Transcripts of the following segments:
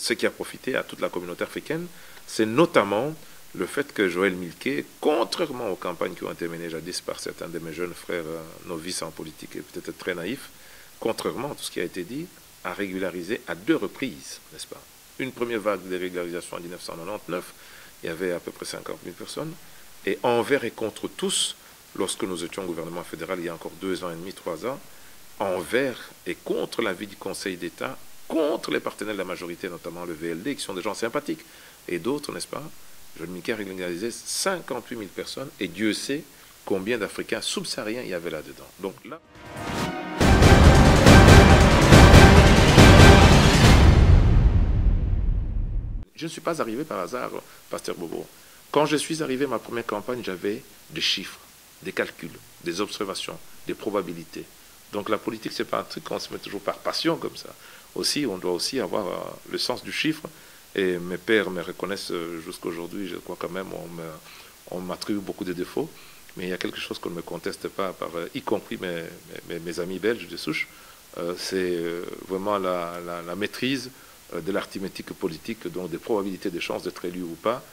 ce qui a profité à toute la communauté africaine, c'est notamment le fait que Joël Milquet, contrairement aux campagnes qui ont été menées jadis par certains de mes jeunes frères novices en politique et peut-être très naïfs, contrairement à tout ce qui a été dit, a régularisé à 2 reprises, n'est-ce pas? Une première vague de régularisation en 1999, il y avait à peu près 50 000 personnes, et envers et contre tous, lorsque nous étions au gouvernement fédéral il y a encore 2 ans et demi, 3 ans, envers et contre l'avis du Conseil d'État, contre les partenaires de la majorité, notamment le VLD, qui sont des gens sympathiques, et d'autres, n'est-ce pas? Joël Milquet a régularisé 58 000 personnes, et Dieu sait combien d'Africains subsahariens il y avait là-dedans. Donc là... Je ne suis pas arrivé par hasard, Pasteur Bobo. Quand je suis arrivé à ma première campagne, j'avais des chiffres, des calculs, des observations, des probabilités. Donc la politique, ce n'est pas un truc qu'on se met toujours par passion comme ça. Aussi, on doit aussi avoir le sens du chiffre. Et mes pères me reconnaissent jusqu'à aujourd'hui, je crois quand même, on m'attribue beaucoup de défauts. Mais il y a quelque chose qu'on ne me conteste pas, y compris mes amis belges de souche. C'est vraiment la maîtrise de l'arithmétique politique, donc des probabilités, des chances d'être élu ou pas.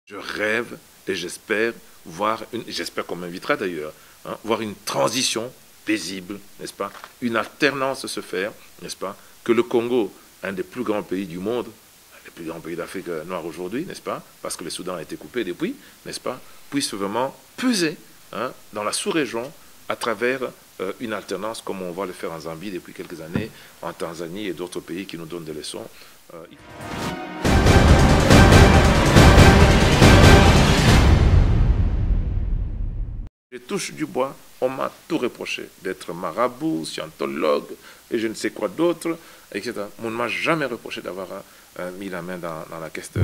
Je rêve et j'espère voir, j'espère qu'on m'invitera d'ailleurs, hein, voir une transition paisible, n'est-ce pas? Une alternance se faire, n'est-ce pas? Que le Congo, un des plus grands pays du monde, un des plus grands pays d'Afrique noire aujourd'hui, n'est-ce pas? Parce que le Soudan a été coupé depuis, n'est-ce pas? Puisse vraiment peser, hein, dans la sous-région à travers une alternance comme on va le faire en Zambie depuis quelques années, en Tanzanie et d'autres pays qui nous donnent des leçons. Je touche du bois, on m'a tout reproché, d'être marabout, scientologue et je ne sais quoi d'autre, etc. On ne m'a jamais reproché d'avoir mis la main dans la caisse de...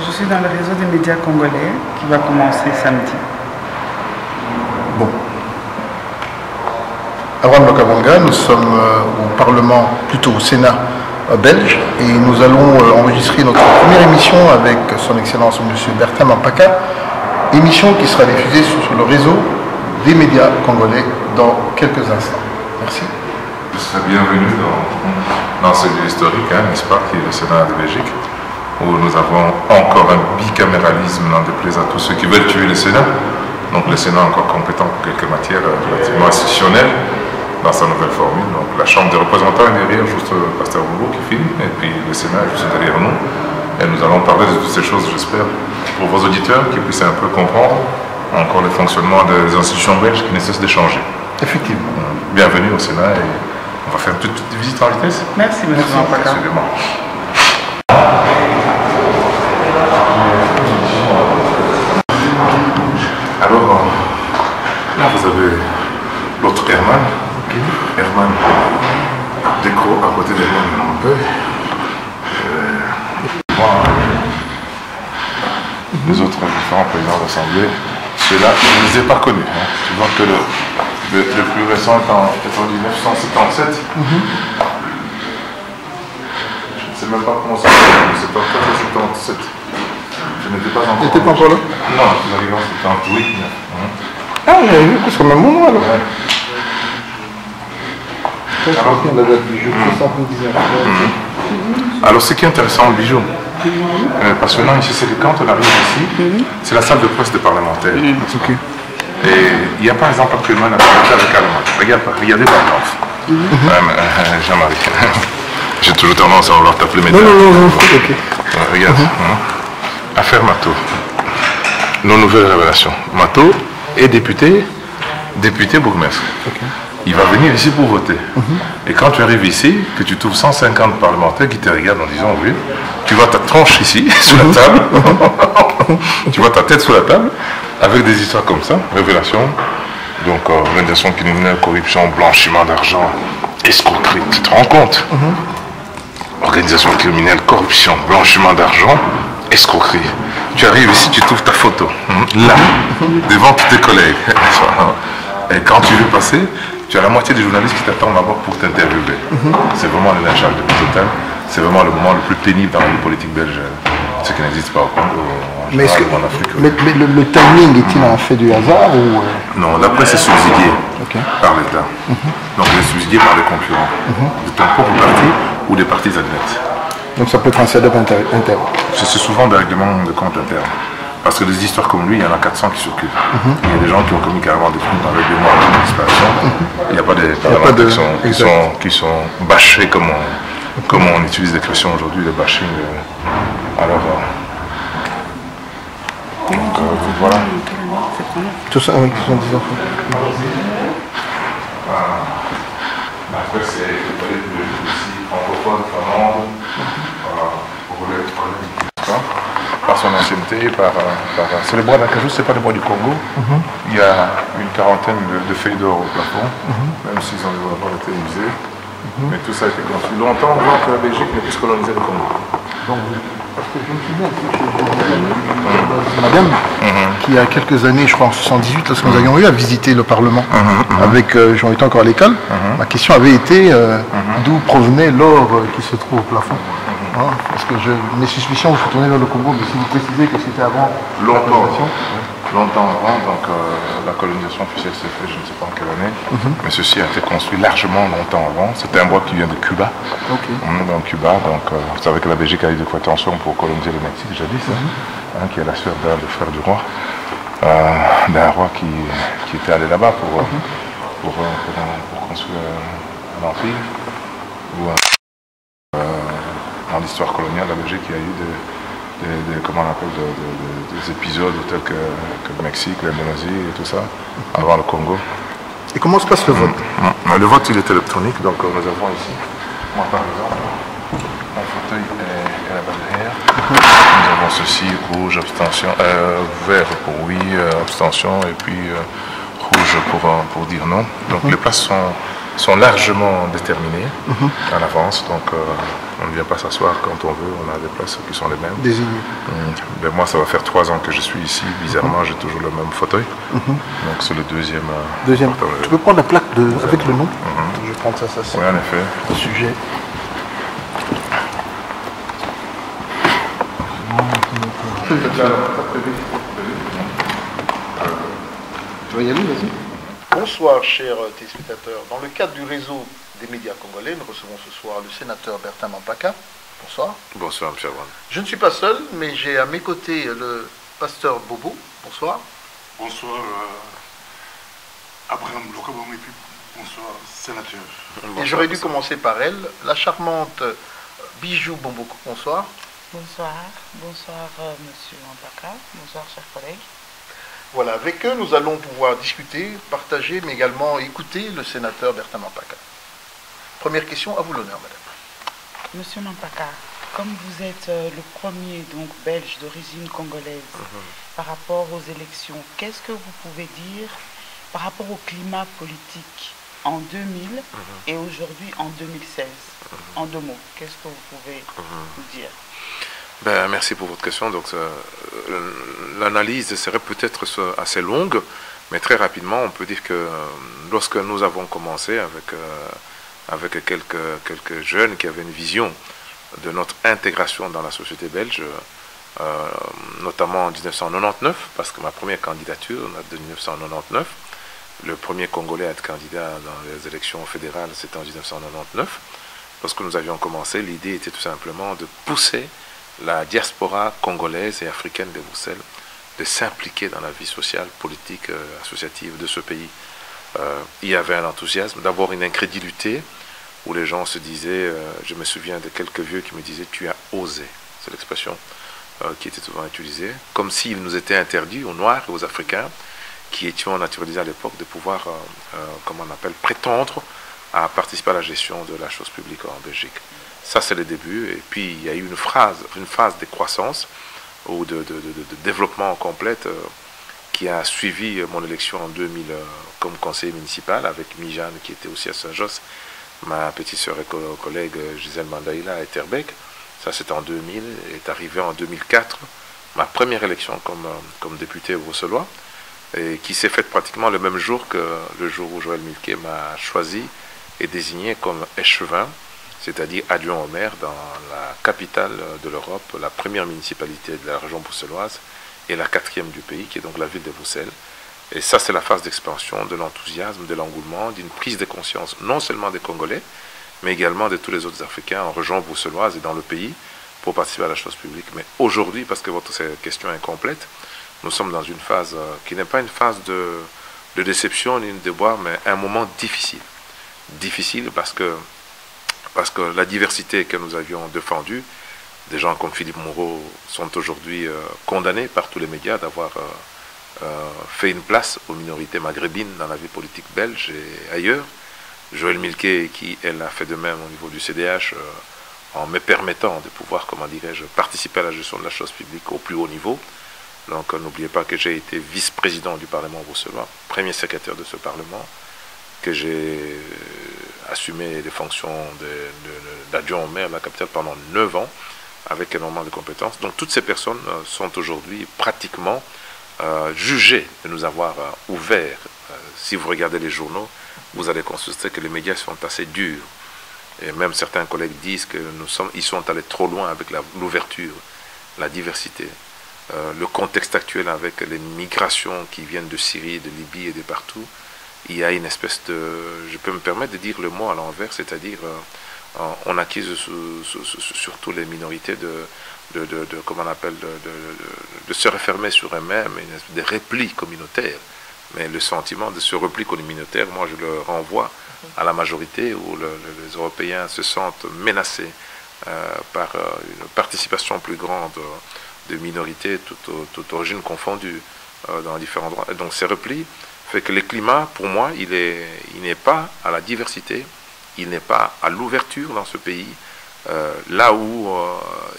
Je suis dans le réseau des médias congolais qui va commencer samedi. Bon. Abraham Lokabonga, nous sommes au Parlement, plutôt au Sénat belge, et nous allons enregistrer notre première émission avec son Excellence M. Bertin Mampaka, émission qui sera diffusée sur le réseau des médias congolais dans quelques instants. Merci. Vous serez bienvenue dans ce lieu historique, hein, n'est-ce pas, qui est le Sénat de Belgique, où nous avons encore un bicaméralisme, n'en déplaise à tous ceux qui veulent tuer le Sénat. Donc le Sénat est encore compétent pour quelques matières relativement institutionnelles dans sa nouvelle formule. Donc la Chambre des représentants est derrière, juste Pasteur Bobo qui filme, et puis le Sénat est juste derrière nous. Et nous allons parler de toutes ces choses, j'espère, pour vos auditeurs qui puissent un peu comprendre encore le fonctionnement des institutions belges qui ne cessent de changer. Effectivement. Bienvenue au Sénat et on va faire une petite visite en vitesse. Merci, M. Mampaka. Absolument. Alors, là vous avez l'autre Herman. Okay. Herman, décro à côté d'Herman un peu. Les autres différents présidents d'Assemblée, ceux-là, je ne les ai pas connus. Hein. Tu vois que le plus récent est en 1977. Je ne sais même pas comment ça s'appelle, c'est pas 77. Je n'étais pas encore. Tu n'étais pas encore là? Non, je suis arrivé en 78. Ah, on avait vu presque au même moment alors. Ouais. Alors, la date du jour, 79. Alors, ce qui est intéressant, le bijou, passionnant ici, c'est que quand on arrive ici, c'est la salle de presse des parlementaires. Okay. Et il y a par exemple actuellement la parlementaire avec Allemagne. Regardez par exemple. Jean-Marie. J'ai toujours tendance à vouloir t'appeler mes Non, ok. regarde. Affaire Mato. Nos nouvelles révélations. Mato est député bourgmestre. Okay. Il va venir ici pour voter. Et quand tu arrives ici, que tu trouves 150 parlementaires qui te regardent en disant oui, tu vois ta tronche ici, sous la table, tu vois ta tête sous la table, avec des histoires comme ça, révélation, donc organisation criminelle, corruption, blanchiment d'argent, escroquerie, tu te rends compte? Organisation criminelle, corruption, blanchiment d'argent, escroquerie. Tu arrives ici, tu trouves ta photo, là, devant tous tes collègues. Et quand tu veux passer, tu as la moitié des journalistes qui t'attendent d'abord pour t'interviewer. C'est vraiment le lynchage de total. C'est vraiment le moment le plus pénible dans la vie politique belge, ce qui n'existe pas au Congo, en Afrique. Mais le timing est-il un fait du hasard ou Non, la presse est subsidiée par l'État. Donc elle est subsidiée par les concurrents de ton propre parti ou des partis adverses. Donc ça peut être un setup interne. C'est souvent des règlements de compte interne. Parce que des histoires comme lui, il y en a 400 qui s'occupent. Il y a des gens qui ont commis carrément des crimes avec des mois de disparition. Il n'y a pas des parlementaires qui sont bâchés comme on utilise l'expression aujourd'hui, le bashing. Alors, voilà. Tout ça, oui, 70 enfants. Après, c'est aussi francophone, flamande, pour les par son ancienneté, c'est le bois d'acajou, c'est pas le bois du Congo. Il y a une quarantaine de feuilles d'or au plafond, même s'ils ont été usés. Mais tout ça a été construit longtemps avant que la Belgique ne puisse coloniser le Congo. Donc, parce que je me souviens chez madame, qui il y a quelques années, je crois en 78, lorsque nous avions eu à visiter le Parlement, avec j'en étais encore à l'école, ma question avait été d'où provenait l'or qui se trouve au plafond. Parce que mes suspicions se tournaient vers le Congo, mais si vous précisez que c'était avant la colonisation. Longtemps avant, donc la colonisation officielle s'est faite, je ne sais pas en quelle année, mais ceci a été construit largement longtemps avant. C'était un bois qui vient de Cuba. Donc Cuba, vous savez que la Belgique a eu des prétentions pour coloniser le Mexique, jadis, qui est la sœur d'un des frères du roi, d'un roi qui était allé là-bas pour construire un empire. Dans l'histoire coloniale, la Belgique, il y a eu comment on appelle, des épisodes tels que le Mexique, l'Indonésie et tout ça, avant le Congo. Et comment se passe le vote? Le vote, il est électronique, donc nous avons ici, moi par exemple, mon fauteuil est là-bas derrière. Nous avons ceci, rouge, abstention, vert pour oui, abstention, et puis rouge pour dire non. Donc les places sont largement déterminées en avance, donc on ne vient pas s'asseoir quand on veut, on a des places qui sont les mêmes. Désignées. Ben moi, ça va faire 3 ans que je suis ici, bizarrement, j'ai toujours le même fauteuil. Donc c'est le deuxième. Tu peux prendre la plaque avec le nom? Je vais prendre ça, c'est oui, en effet. Le sujet. Tu vas y aller, vas-y. Bonsoir, chers téléspectateurs. Dans le cadre du réseau des médias congolais, nous recevons ce soir le sénateur Bertin Mampaka. Bonsoir. Bonsoir, M. Awan. Je ne suis pas seul, mais j'ai à mes côtés le pasteur Bobo. Bonsoir. Bonsoir, Abraham Lokabom, et puis bonsoir, sénateur. Et j'aurais dû commencer par elle, la charmante Bijou Bomboko. Bonsoir. Bonsoir. Bonsoir, Monsieur Mampaka. Bonsoir, chers collègues. Voilà, avec eux, nous allons pouvoir discuter, partager, mais également écouter le sénateur Bertin Mampaka. Première question, à vous l'honneur, madame. Monsieur Mampaka, comme vous êtes le premier donc belge d'origine congolaise, par rapport aux élections, qu'est-ce que vous pouvez dire par rapport au climat politique en 2000 et aujourd'hui en 2016? En 2 mots, qu'est-ce que vous pouvez nous dire? Merci pour votre question. Donc, l'analyse serait peut-être assez longue, mais très rapidement, on peut dire que lorsque nous avons commencé avec quelques jeunes qui avaient une vision de notre intégration dans la société belge, notamment en 1999, parce que ma première candidature date de 1999, le premier Congolais à être candidat dans les élections fédérales, c'était en 1999. Lorsque nous avions commencé, l'idée était tout simplement de pousser la diaspora congolaise et africaine de Bruxelles de s'impliquer dans la vie sociale, politique, associative de ce pays. Il y avait un enthousiasme, d'abord une incrédulité, où les gens se disaient, je me souviens de quelques vieux qui me disaient « tu as osé », c'est l'expression, qui était souvent utilisé, comme s'il nous était interdit, aux Noirs et aux Africains, qui étions naturalisés à l'époque, de pouvoir, comment on appelle, prétendre à participer à la gestion de la chose publique en Belgique. Ça, c'est le début. Et puis, il y a eu une phase de croissance ou de développement complète qui a suivi mon élection en 2000 comme conseiller municipal avec Mijane, qui était aussi à Saint-Josse, ma petite sœur et collègue Gisèle Mandaïla à Etterbeek. Ça, c'était en 2000. Est arrivé en 2004 ma première élection comme député bruxellois, et qui s'est faite pratiquement le même jour que le jour où Joël Milquet m'a choisi et désigné comme échevin, c'est-à-dire adjoint au maire dans la capitale de l'Europe, la première municipalité de la région bruxelloise et la 4e du pays, qui est donc la ville de Bruxelles. Et ça, c'est la phase d'expansion, de l'enthousiasme, de l'engouement, d'une prise de conscience, non seulement des Congolais, mais également de tous les autres Africains en région bruxelloise et dans le pays, pour participer à la chose publique. Mais aujourd'hui, parce que votre question est incomplète, nous sommes dans une phase qui n'est pas une phase de déception ni de déboire, mais un moment difficile. Difficile parce que la diversité que nous avions défendue, des gens comme Philippe Moreau sont aujourd'hui condamnés par tous les médias d'avoir fait une place aux minorités maghrébines dans la vie politique belge et ailleurs. Joël Milquet, qui, elle, a fait de même au niveau du CDH, en me permettant de pouvoir, comment dirais-je, participer à la gestion de la chose publique au plus haut niveau. Donc n'oubliez pas que j'ai été vice-président du Parlement bruxellois, premier secrétaire de ce Parlement, que j'ai assumé les fonctions d'adjoint au maire de la capitale pendant 9 ans, avec énormément de compétences. Donc toutes ces personnes sont aujourd'hui pratiquement jugées de nous avoir ouvert. Si vous regardez les journaux, vous allez constater que les médias sont assez durs. Et même certains collègues disent qu'ils sont allés trop loin avec l'ouverture, la diversité. Le contexte actuel avec les migrations qui viennent de Syrie, de Libye et de partout, il y a une espèce de, je peux me permettre de dire le mot à l'envers, c'est-à-dire on accuse surtout les minorités comment on appelle, de se refermer sur eux-mêmes, des replis communautaires. Mais le sentiment de ce repli communautaire, moi je le renvoie à la majorité où les Européens se sentent menacés par une participation plus grande de minorités, toute origine confondue, dans différents endroits. Et donc ces replis fait que le climat, pour moi, il n'est pas à la diversité, il n'est pas à l'ouverture dans ce pays, là où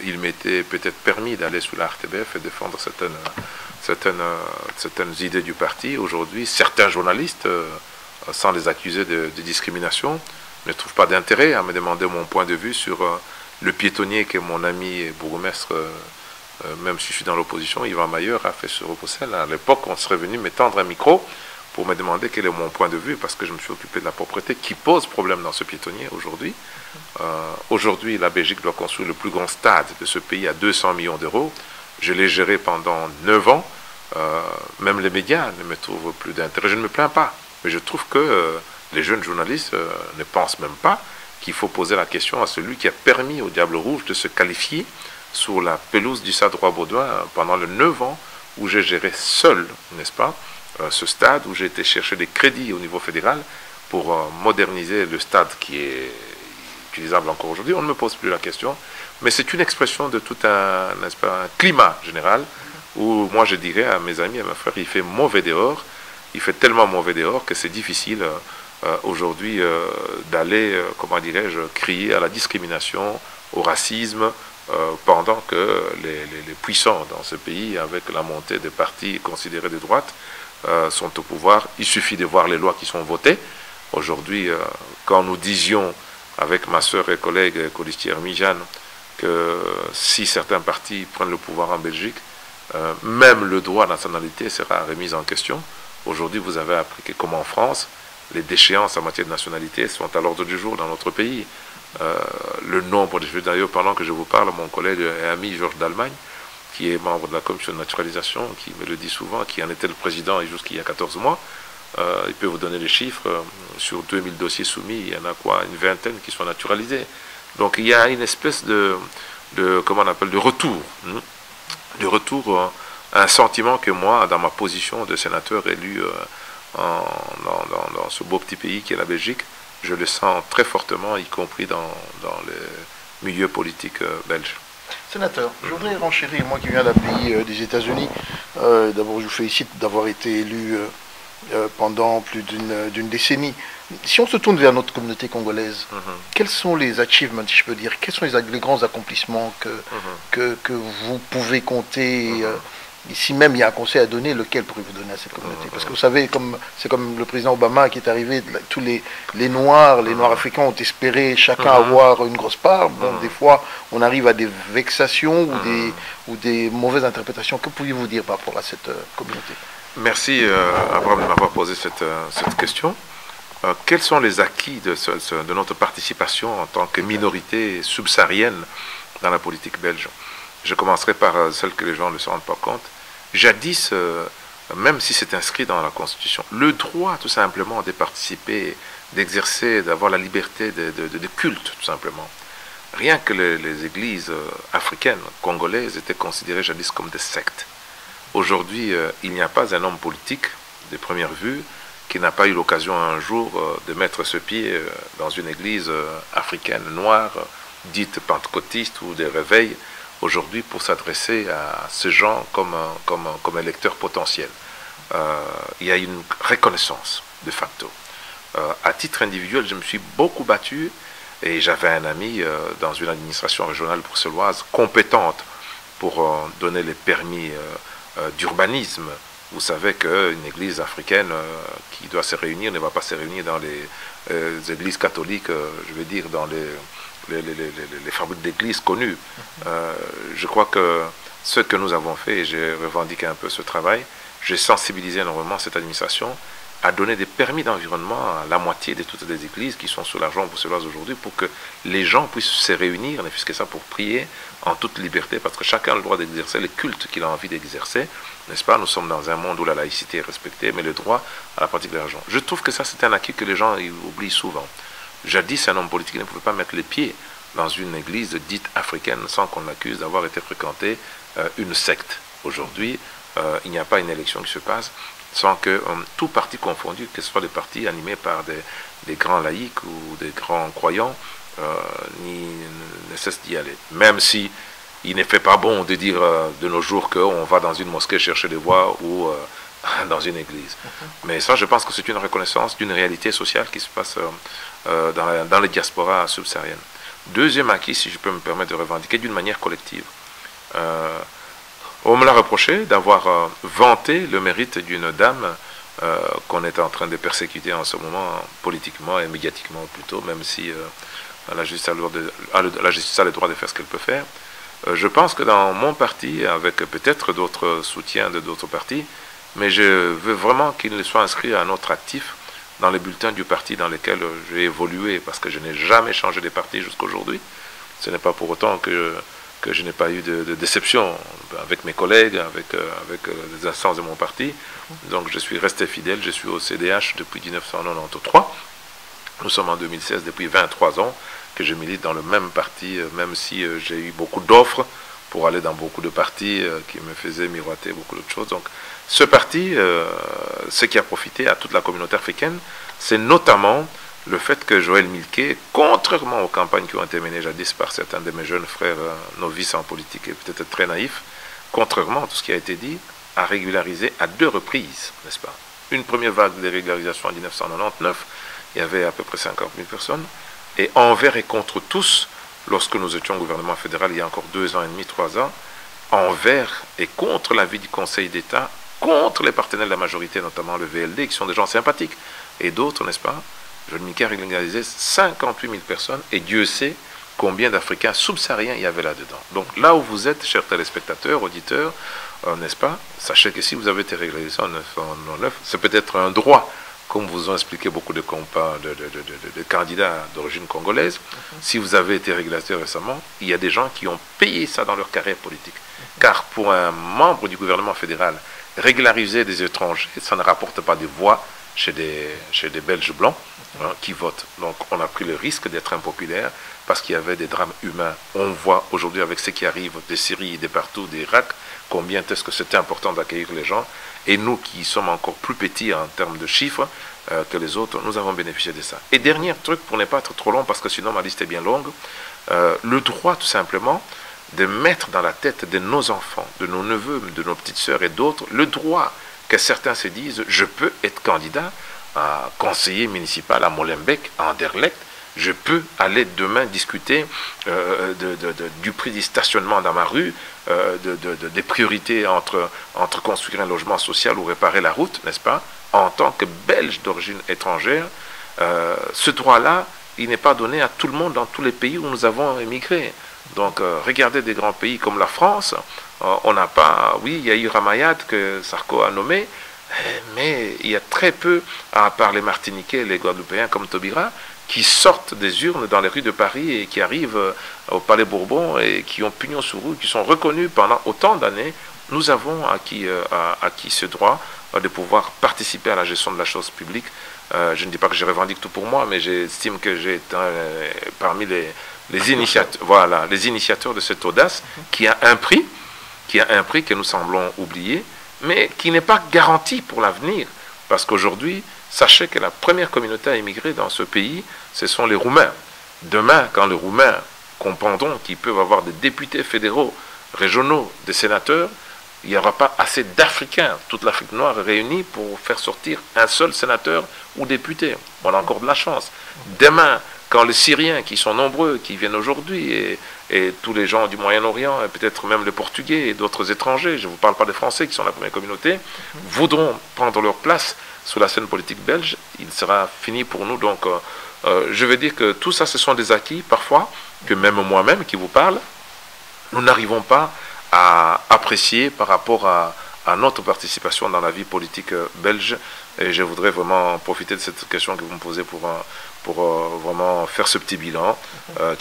il m'était peut-être permis d'aller sous la RTBF et défendre certaines idées du parti. Aujourd'hui, certains journalistes, sans les accuser de discrimination, ne trouvent pas d'intérêt à me demander mon point de vue sur le piétonnier que mon ami et bourgmestre, même si je suis dans l'opposition, Yvan Mailleur, a fait sur Bruxelles. À l'époque, on serait venu me tendre un micro pour me demander quel est mon point de vue, parce que je me suis occupé de la propreté qui pose problème dans ce piétonnier aujourd'hui. Aujourd'hui, la Belgique doit construire le plus grand stade de ce pays à 200 millions d'euros. Je l'ai géré pendant 9 ans. Même les médias ne me trouvent plus d'intérêt. Je ne me plains pas, mais je trouve que les jeunes journalistes ne pensent même pas qu'il faut poser la question à celui qui a permis au Diable Rouge de se qualifier sur la pelouse du Stade Roi-Baudouin pendant les 9 ans où j'ai géré seul, n'est-ce pas, ce stade, où j'ai été chercher des crédits au niveau fédéral pour moderniser le stade qui est utilisable encore aujourd'hui. On ne me pose plus la question, mais c'est une expression de tout un, n'est-ce pas, un climat général où moi je dirais à mes amis, à mes frères, il fait mauvais dehors, il fait tellement mauvais dehors que c'est difficile aujourd'hui d'aller, comment dirais-je, crier à la discrimination, au racisme, pendant que les puissants dans ce pays, avec la montée des partis considérés de droite, sont au pouvoir. Il suffit de voir les lois qui sont votées. Aujourd'hui, quand nous disions avec ma sœur et collègue colistière Mijane que si certains partis prennent le pouvoir en Belgique, même le droit à la nationalité sera remis en question. Aujourd'hui, vous avez appris que, comme en France, les déchéances en matière de nationalité sont à l'ordre du jour dans notre pays. Le nombre de... D'ailleurs, pendant que je vous parle, mon collègue et ami Georges d'Allemagne, qui est membre de la commission de naturalisation, qui me le dit souvent, qui en était le président jusqu'il y a 14 mois, il peut vous donner les chiffres. Sur 2000 dossiers soumis, il y en a quoi, une vingtaine qui sont naturalisés. Donc il y a une espèce de comment on appelle, de retour. De retour à un sentiment que moi, dans ma position de sénateur élu dans ce beau petit pays qui est la Belgique, je le sens très fortement, y compris dans les milieux politiques belges. Sénateur, je voudrais renchérir, moi qui viens d'un pays des États-Unis, d'abord je vous félicite d'avoir été élu pendant plus d'une décennie. Si on se tourne vers notre communauté congolaise, quels sont les achievements, si je peux dire, quels sont les grands accomplissements que vous pouvez compter ici même, il y a un conseil à donner, lequel pourriez-vous donner à cette communauté? Parce que vous savez, c'est comme le président Obama qui est arrivé, tous les Noirs Africains ont espéré chacun avoir une grosse part. Bon, des fois, on arrive à des vexations ou des mauvaises interprétations. Que pourriez-vous dire par rapport à cette communauté? Merci, Abraham, de m'avoir posé cette question. Quels sont les acquis de notre participation en tant que minorité subsaharienne dans la politique belge? Je commencerai par celle que les gens ne se rendent pas compte. Jadis, même si c'est inscrit dans la Constitution, le droit tout simplement de participer, d'exercer, d'avoir la liberté de culte tout simplement. Rien que les églises africaines, congolaises, étaient considérées jadis comme des sectes. Aujourd'hui, il n'y a pas un homme politique, de première vue, qui n'a pas eu l'occasion un jour de mettre ce pied dans une église africaine noire, dite pentecôtiste ou des réveils, aujourd'hui pour s'adresser à ces gens comme électeurs potentiels. Il y a une reconnaissance de facto. À titre individuel, je me suis beaucoup battu et j'avais un ami dans une administration régionale bruxelloise compétente pour donner les permis d'urbanisme. Vous savez qu'une église africaine qui doit se réunir ne va pas se réunir dans les églises catholiques, je veux dire dans les fabriques d'églises connues. Je crois que ce que nous avons fait, et j'ai revendiqué un peu ce travail, j'ai sensibilisé énormément cette administration à donner des permis d'environnement à la moitié de toutes les églises qui sont sous l'argent bruxelloise aujourd'hui pour que les gens puissent se réunir, ne fût-ce que ça, pour prier en toute liberté, parce que chacun a le droit d'exercer le culte qu'il a envie d'exercer, n'est-ce pas? Nous sommes dans un monde où la laïcité est respectée, mais le droit à la pratique de l'argent. Je trouve que ça, c'est un acquis que les gens oublient souvent. Jadis, un homme politique ne pouvait pas mettre les pieds dans une église dite africaine sans qu'on l'accuse d'avoir été fréquenté une secte. Aujourd'hui, il n'y a pas une élection qui se passe sans que tout parti confondu, que ce soit des partis animés par des grands laïcs ou des grands croyants, ne cesse d'y aller. Même si il ne fait pas bon de dire de nos jours qu'on va dans une mosquée chercher des voix ou dans une église. Mais ça, je pense que c'est une reconnaissance d'une réalité sociale qui se passe dans les diasporas subsahariennes. Deuxième acquis, si je peux me permettre de revendiquer, d'une manière collective. On me l'a reproché d'avoir vanté le mérite d'une dame qu'on est en train de persécuter en ce moment, politiquement et médiatiquement plutôt, même si la justice a le droit de faire ce qu'elle peut faire. Je pense que dans mon parti, avec peut-être d'autres soutiens de d'autres partis, mais je veux vraiment qu'il soit inscrit à notre actif dans les bulletins du parti dans lequel j'ai évolué, parce que je n'ai jamais changé de parti jusqu'à aujourd'hui. Ce n'est pas pour autant que je n'ai pas eu de déception avec mes collègues, avec les instances de mon parti. Donc je suis resté fidèle, je suis au CDH depuis 1993. Nous sommes en 2016, depuis 23 ans que je milite dans le même parti, même si j'ai eu beaucoup d'offres pour aller dans beaucoup de partis qui me faisaient miroiter beaucoup d'autres choses. Donc ce parti, ce qui a profité à toute la communauté africaine, c'est notamment le fait que Joël Milquet, contrairement aux campagnes qui ont été menées jadis par certains de mes jeunes frères novices en politique et peut-être très naïfs, contrairement à tout ce qui a été dit, a régularisé à 2 reprises, n'est-ce pas? Une première vague de régularisation en 1999, il y avait à peu près 50 000 personnes, et envers et contre tous, lorsque nous étions au gouvernement fédéral il y a encore 2 ans et demi, 3 ans, envers et contre l'avis du Conseil d'État, contre les partenaires de la majorité, notamment le VLD, qui sont des gens sympathiques, et d'autres, n'est-ce pas? Joël Milquet a régularisé 58 000 personnes, et Dieu sait combien d'Africains subsahariens il y avait là-dedans. Donc là où vous êtes, chers téléspectateurs, auditeurs, n'est-ce pas? Sachez que si vous avez été régularisé en 1999, c'est peut-être un droit, comme vous ont expliqué beaucoup de candidats d'origine congolaise. Si vous avez été régularisé récemment, il y a des gens qui ont payé ça dans leur carrière politique. Car pour un membre du gouvernement fédéral, régulariser des étrangers, ça ne rapporte pas des voix chez des Belges blancs qui votent. Donc on a pris le risque d'être impopulaire parce qu'il y avait des drames humains. On voit aujourd'hui avec ce qui arrive de Syrie, de partout, d'Irak, combien est-ce que c'est important d'accueillir les gens. Et nous qui sommes encore plus petits en termes de chiffres que les autres, nous avons bénéficié de ça. Et dernier truc, pour ne pas être trop long, parce que sinon ma liste est bien longue, le droit tout simplement de mettre dans la tête de nos enfants, de nos neveux, de nos petites sœurs et d'autres, le droit que certains se disent, je peux être candidat à conseiller municipal à Molenbeek, à Anderlecht, je peux aller demain discuter du prix du stationnement dans ma rue, des priorités entre construire un logement social ou réparer la route, n'est-ce pas? En tant que Belge d'origine étrangère, ce droit-là, il n'est pas donné à tout le monde dans tous les pays où nous avons émigré. Donc, regardez des grands pays comme la France, on n'a pas... Oui, il y a eu Ramayad que Sarko a nommé, mais il y a très peu, à part les Martiniquais et les Guadeloupéens comme Taubira, qui sortent des urnes dans les rues de Paris et qui arrivent au Palais Bourbon et qui ont pignon sur rue, qui sont reconnus pendant autant d'années. Nous avons acquis ce droit de pouvoir participer à la gestion de la chose publique. Je ne dis pas que je revendique tout pour moi, mais j'estime que j'ai été parmi les initiateurs de cette audace qui a un prix que nous semblons oublier, mais qui n'est pas garanti pour l'avenir. Parce qu'aujourd'hui, sachez que la première communauté à émigrer dans ce pays, ce sont les Roumains. Demain, quand les Roumains comprendront qu'ils peuvent avoir des députés fédéraux, régionaux, des sénateurs, il n'y aura pas assez d'Africains, toute l'Afrique noire réunie, pour faire sortir un seul sénateur ou député. On a encore de la chance. Demain, quand les Syriens, qui sont nombreux, qui viennent aujourd'hui, et tous les gens du Moyen-Orient, et peut-être même les Portugais et d'autres étrangers, je ne vous parle pas des Français qui sont la première communauté, voudront prendre leur place sur la scène politique belge, il sera fini pour nous. Donc, je veux dire que tout ça, ce sont des acquis, parfois, que même moi-même qui vous parle, nous n'arrivons pas à apprécier par rapport à notre participation dans la vie politique belge. Et je voudrais vraiment profiter de cette question que vous me posez pour vraiment faire ce petit bilan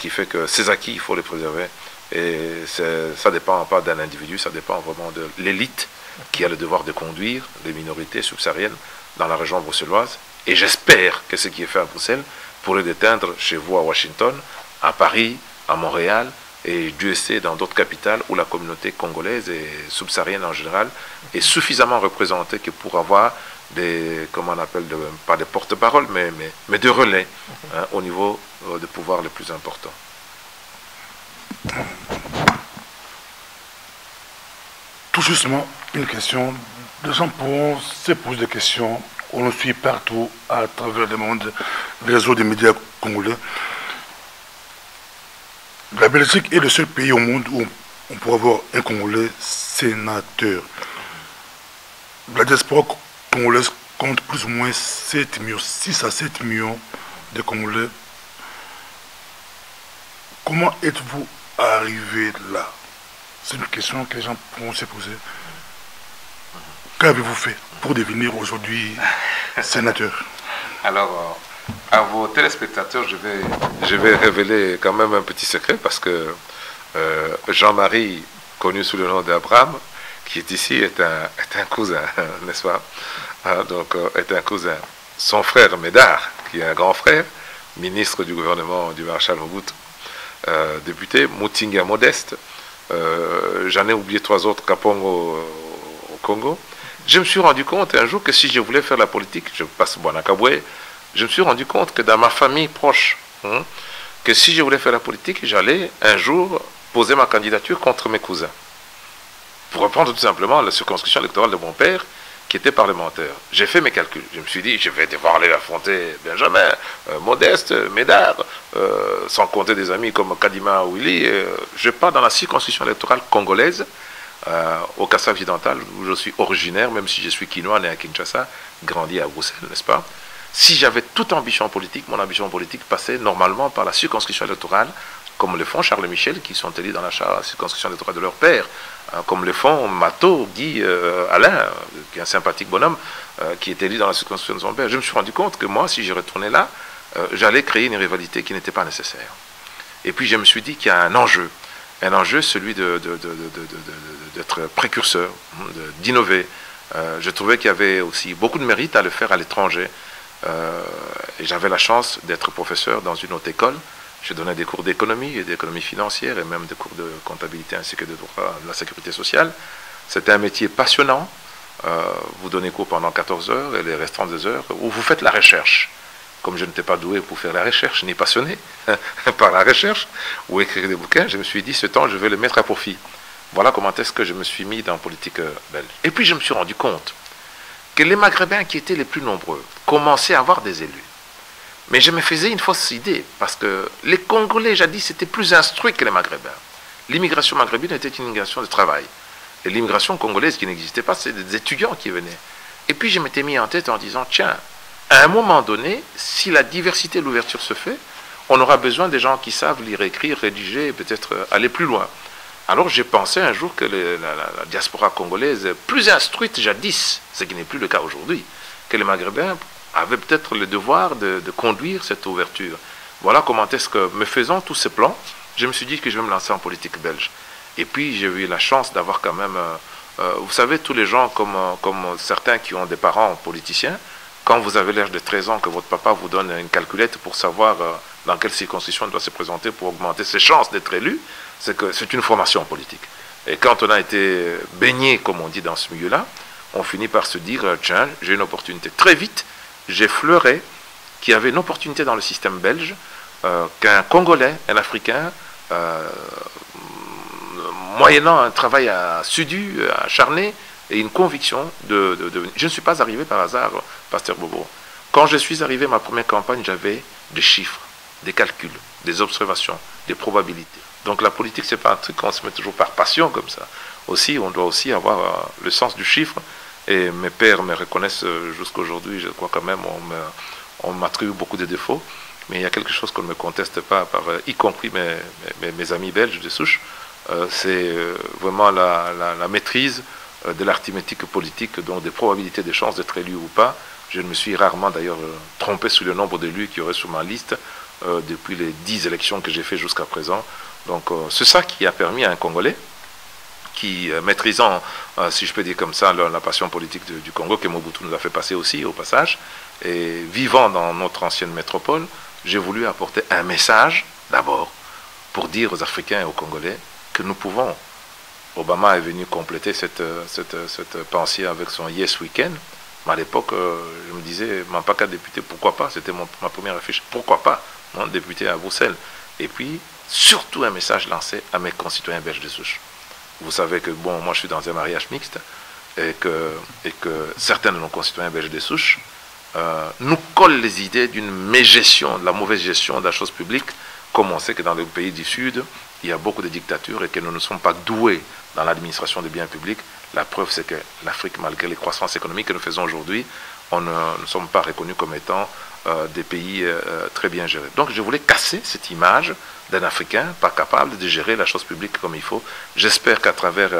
qui fait que ces acquis, il faut les préserver. Et ça ne dépend pas d'un individu, ça dépend vraiment de l'élite qui a le devoir de conduire les minorités subsahariennes dans la région bruxelloise. Et j'espère que ce qui est fait à Bruxelles pourrait l'atteindre chez vous à Washington, à Paris, à Montréal, et Dieu sait dans d'autres capitales où la communauté congolaise et subsaharienne en général est suffisamment représentée que pour avoir des, comment on appelle, pas des porte-paroles, mais de relais au niveau de pouvoir le plus important. Tout justement, une question. Les gens pourront se poser des questions. On nous suit partout à travers le monde, les réseaux des médias congolais. La Belgique est le seul pays au monde où on pourrait avoir un Congolais sénateur. La diaspora congolaise compte plus ou moins 7 millions, 6 à 7 millions de Congolais. Comment êtes-vous arrivé là? C'est une question que les gens pourront se poser. Qu'avez-vous fait pour devenir aujourd'hui sénateur? Alors, à vos téléspectateurs, je vais révéler quand même un petit secret parce que Jean-Marie, connu sous le nom d'Abraham, qui est ici, est un cousin, n'est-ce pas? Donc, est un cousin. Son frère Médard, qui est un grand frère, ministre du gouvernement du maréchal Mobutu, député, Mutinga Modeste, j'en ai oublié 3 autres, Kapongo au Congo. Je me suis rendu compte un jour que si je voulais faire la politique, je passe Boanakaboué, je me suis rendu compte que dans ma famille proche, que si je voulais faire la politique, j'allais un jour poser ma candidature contre mes cousins. Pour reprendre tout simplement la circonscription électorale de mon père, qui était parlementaire. J'ai fait mes calculs. Je me suis dit, je vais devoir aller affronter Benjamin, Modeste, Médard, sans compter des amis comme Kadima ou Willy. Je pars dans la circonscription électorale congolaise, au Kassai occidental, où je suis originaire, même si je suis quinois, né à Kinshasa, grandi à Bruxelles, n'est-ce pas? Si j'avais toute ambition politique, mon ambition politique passait normalement par la circonscription électorale, comme le font Charles Michel, qui sont élus dans la circonscription électorale de leur père, comme le font Mato, Guy, Alain, qui est un sympathique bonhomme, qui est élu dans la circonscription de son père. Je me suis rendu compte que moi, si je retournais là, j'allais créer une rivalité qui n'était pas nécessaire. Et puis je me suis dit qu'il y a un enjeu, celui d'être précurseur, d'innover. Je trouvais qu'il y avait aussi beaucoup de mérite à le faire à l'étranger. Et j'avais la chance d'être professeur dans une haute école. Je donnais des cours d'économie et d'économie financière et même des cours de comptabilité ainsi que de droit de la sécurité sociale. C'était un métier passionnant. Vous donnez cours pendant 14 heures et les restantes 2 heures où vous faites la recherche. comme je n'étais pas doué pour faire la recherche, ni passionné par la recherche, ou écrire des bouquins, je me suis dit, ce temps, je vais le mettre à profit. Voilà comment est-ce que je me suis mis dans la politique belge. Et puis je me suis rendu compte que les Maghrébins qui étaient les plus nombreux commençaient à avoir des élus. Mais je me faisais une fausse idée, parce que les Congolais, jadis, étaient plus instruits que les Maghrébins. L'immigration maghrébine était une immigration de travail. Et l'immigration congolaise qui n'existait pas, c'est des étudiants qui venaient. Et puis je m'étais mis en tête en disant, tiens, à un moment donné, si la diversité et l'ouverture se fait, on aura besoin des gens qui savent lire, écrire, rédiger et peut-être aller plus loin. Alors j'ai pensé un jour que la diaspora congolaise, plus instruite jadis, ce qui n'est plus le cas aujourd'hui, que les Maghrébins avaient peut-être le devoir de conduire cette ouverture. Voilà comment est-ce que, me faisant tous ces plans, je me suis dit que je vais me lancer en politique belge. Et puis j'ai eu la chance d'avoir quand même, vous savez, tous les gens comme certains qui ont des parents politiciens, quand vous avez l'âge de 13 ans, que votre papa vous donne une calculette pour savoir dans quelle circonscription il doit se présenter pour augmenter ses chances d'être élu, c'est que c'est une formation politique. Et quand on a été baigné, comme on dit, dans ce milieu-là, on finit par se dire, tiens, j'ai une opportunité. Très vite, j'ai fleuré qu'il y avait une opportunité dans le système belge, qu'un Congolais, un Africain, moyennant un travail assidu, acharné, et une conviction de venir. Je ne suis pas arrivé par hasard, Pasteur Bobo. Quand je suis arrivé à ma première campagne, j'avais des chiffres, des calculs, des observations, des probabilités. Donc la politique, ce n'est pas un truc qu'on se met toujours par passion comme ça. Aussi, on doit aussi avoir le sens du chiffre. Et mes pères me reconnaissent jusqu'à aujourd'hui, je crois quand même, on m'attribue beaucoup de défauts. Mais il y a quelque chose qu'on ne me conteste pas, y compris mes amis belges de souche, c'est vraiment la maîtrise de l'arithmétique politique, donc des probabilités, des chances d'être élu ou pas. Je me suis rarement d'ailleurs trompé sur le nombre d'élus qui auraient sur ma liste depuis les 10 élections que j'ai fait jusqu'à présent. Donc c'est ça qui a permis à un Congolais, qui maîtrisant, si je peux dire comme ça, la passion politique du Congo, que Mobutu nous a fait passer aussi au passage, et vivant dans notre ancienne métropole, j'ai voulu apporter un message d'abord pour dire aux Africains et aux Congolais que nous pouvons. Obama est venu compléter cette pensée avec son Yes Weekend. Mais à l'époque, je me disais, Mampaka député, pourquoi pas? C'était ma première affiche. Pourquoi pas? Mon député à Bruxelles. Et puis, surtout un message lancé à mes concitoyens belges de souche. Vous savez que, bon, moi je suis dans un mariage mixte et que certains de nos concitoyens belges de souche nous collent les idées d'une mégestion, de la mauvaise gestion de la chose publique, comme on sait que dans les pays du Sud, il y a beaucoup de dictatures et que nous ne sommes pas doués dans l'administration des biens publics. La preuve, c'est que l'Afrique, malgré les croissances économiques que nous faisons aujourd'hui, on ne sommes pas reconnus comme étant des pays très bien gérés. Donc je voulais casser cette image d'un Africain pas capable de gérer la chose publique comme il faut. J'espère qu'à travers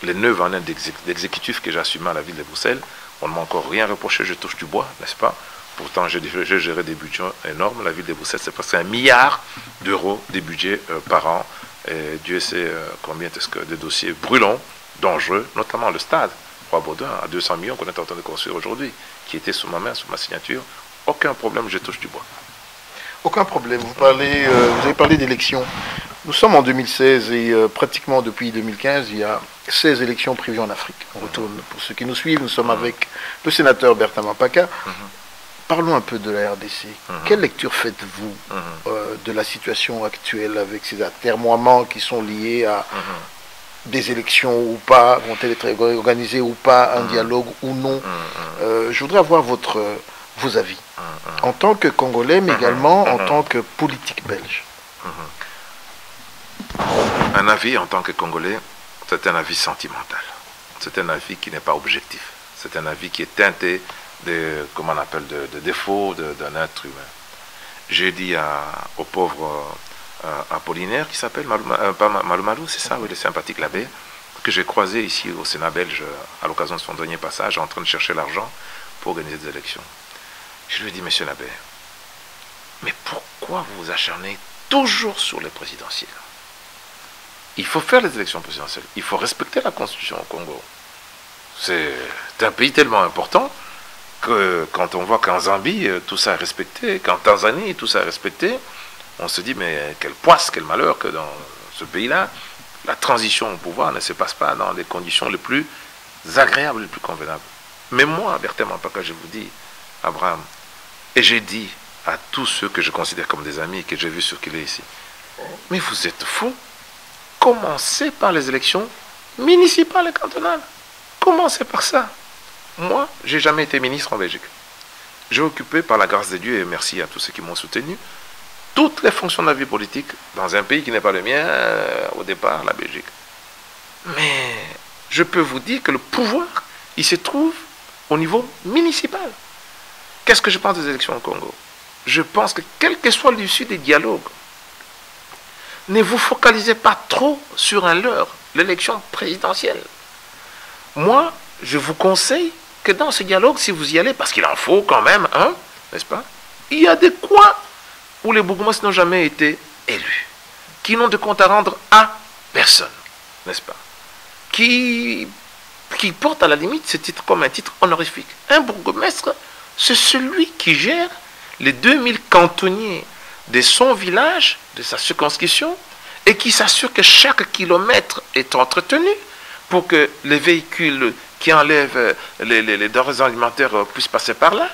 les 9 années d'exécutif que j'ai assumé à la ville de Bruxelles, on ne m'a encore rien reproché, je touche du bois, n'est-ce pas? Pourtant, j'ai géré des budgets énormes. La ville de Bruxelles, c'est presque 1 milliard d'euros de budget par an. Et Dieu sait combien est-ce que de dossiers brûlants, dangereux, notamment le stade Roi-Baudouin à 200 millions qu'on est en train de construire aujourd'hui, qui était sous ma main, sous ma signature. Aucun problème, je touche du bois. Aucun problème. Vous avez parlé d'élections. Nous sommes en 2016 et pratiquement depuis 2015, il y a 16 élections prévues en Afrique. On retourne. Pour ceux qui nous suivent, nous sommes avec le sénateur Bertin Mampaka. Parlons un peu de la RDC. Quelle lecture faites-vous de la situation actuelle avec ces atermoiements qui sont liés à des élections ou pas, vont-elles être organisées ou pas, un dialogue ou non? Je voudrais avoir vos avis, en tant que Congolais, mais également en tant que politique belge. Un avis en tant que Congolais, c'est un avis sentimental. C'est un avis qui n'est pas objectif. C'est un avis qui est teinté comment on appelle, de défauts d'un être humain. J'ai dit au pauvre Apollinaire, qui s'appelle Malou, c'est ça, oui, le sympathique l'abbé, que j'ai croisé ici au Sénat belge à l'occasion de son dernier passage, en train de chercher l'argent pour organiser des élections. Je lui ai dit, monsieur l'abbé, mais pourquoi vous vous acharnez toujours sur les présidentielles? Il faut faire les élections présidentielles, il faut respecter la Constitution au Congo. C'est un pays tellement important que quand on voit qu'en Zambie, tout ça est respecté, qu'en Tanzanie, tout ça est respecté, on se dit, mais quelle poisse, quel malheur que dans ce pays-là, la transition au pouvoir ne se passe pas dans les conditions les plus agréables, les plus convenables. Mais moi, Bertin Mampaka, je vous dis, Abraham, et j'ai dit à tous ceux que je considère comme des amis et que j'ai vu circuler ici. Mais vous êtes fous. Commencez par les élections municipales et cantonales. Commencez par ça. Moi, je n'ai jamais été ministre en Belgique. J'ai occupé, par la grâce de Dieu, et merci à tous ceux qui m'ont soutenu, toutes les fonctions de la vie politique dans un pays qui n'est pas le mien, au départ, la Belgique. Mais je peux vous dire que le pouvoir, il se trouve au niveau municipal. Qu'est-ce que je pense des élections au Congo? Je pense que quelle que soit l'issue des dialogues, ne vous focalisez pas trop sur un leurre, l'élection présidentielle. Moi, je vous conseille que dans ce dialogue, si vous y allez, parce qu'il en faut quand même, hein, n'est-ce pas? Il y a des coins où les bourgmestres n'ont jamais été élus, qui n'ont de compte à rendre à personne, n'est-ce pas? Qui portent à la limite ce titre comme un titre honorifique. Un bourgmestre, c'est celui qui gère les 2000 cantonniers de son village, de sa circonscription, et qui s'assure que chaque kilomètre est entretenu pour que les véhicules qui enlèvent les denrées alimentaires puissent passer par là.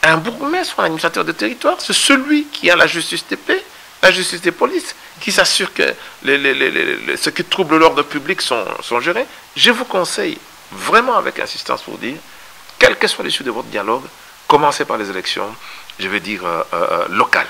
Un bourgmestre, un administrateur de territoire, c'est celui qui a la justice de paix, la justice des polices, qui s'assure que ce qui trouble l'ordre public sont gérés. Je vous conseille vraiment avec insistance pour dire, quelle que soit l'issue de votre dialogue, commencez par les élections, je vais dire locales,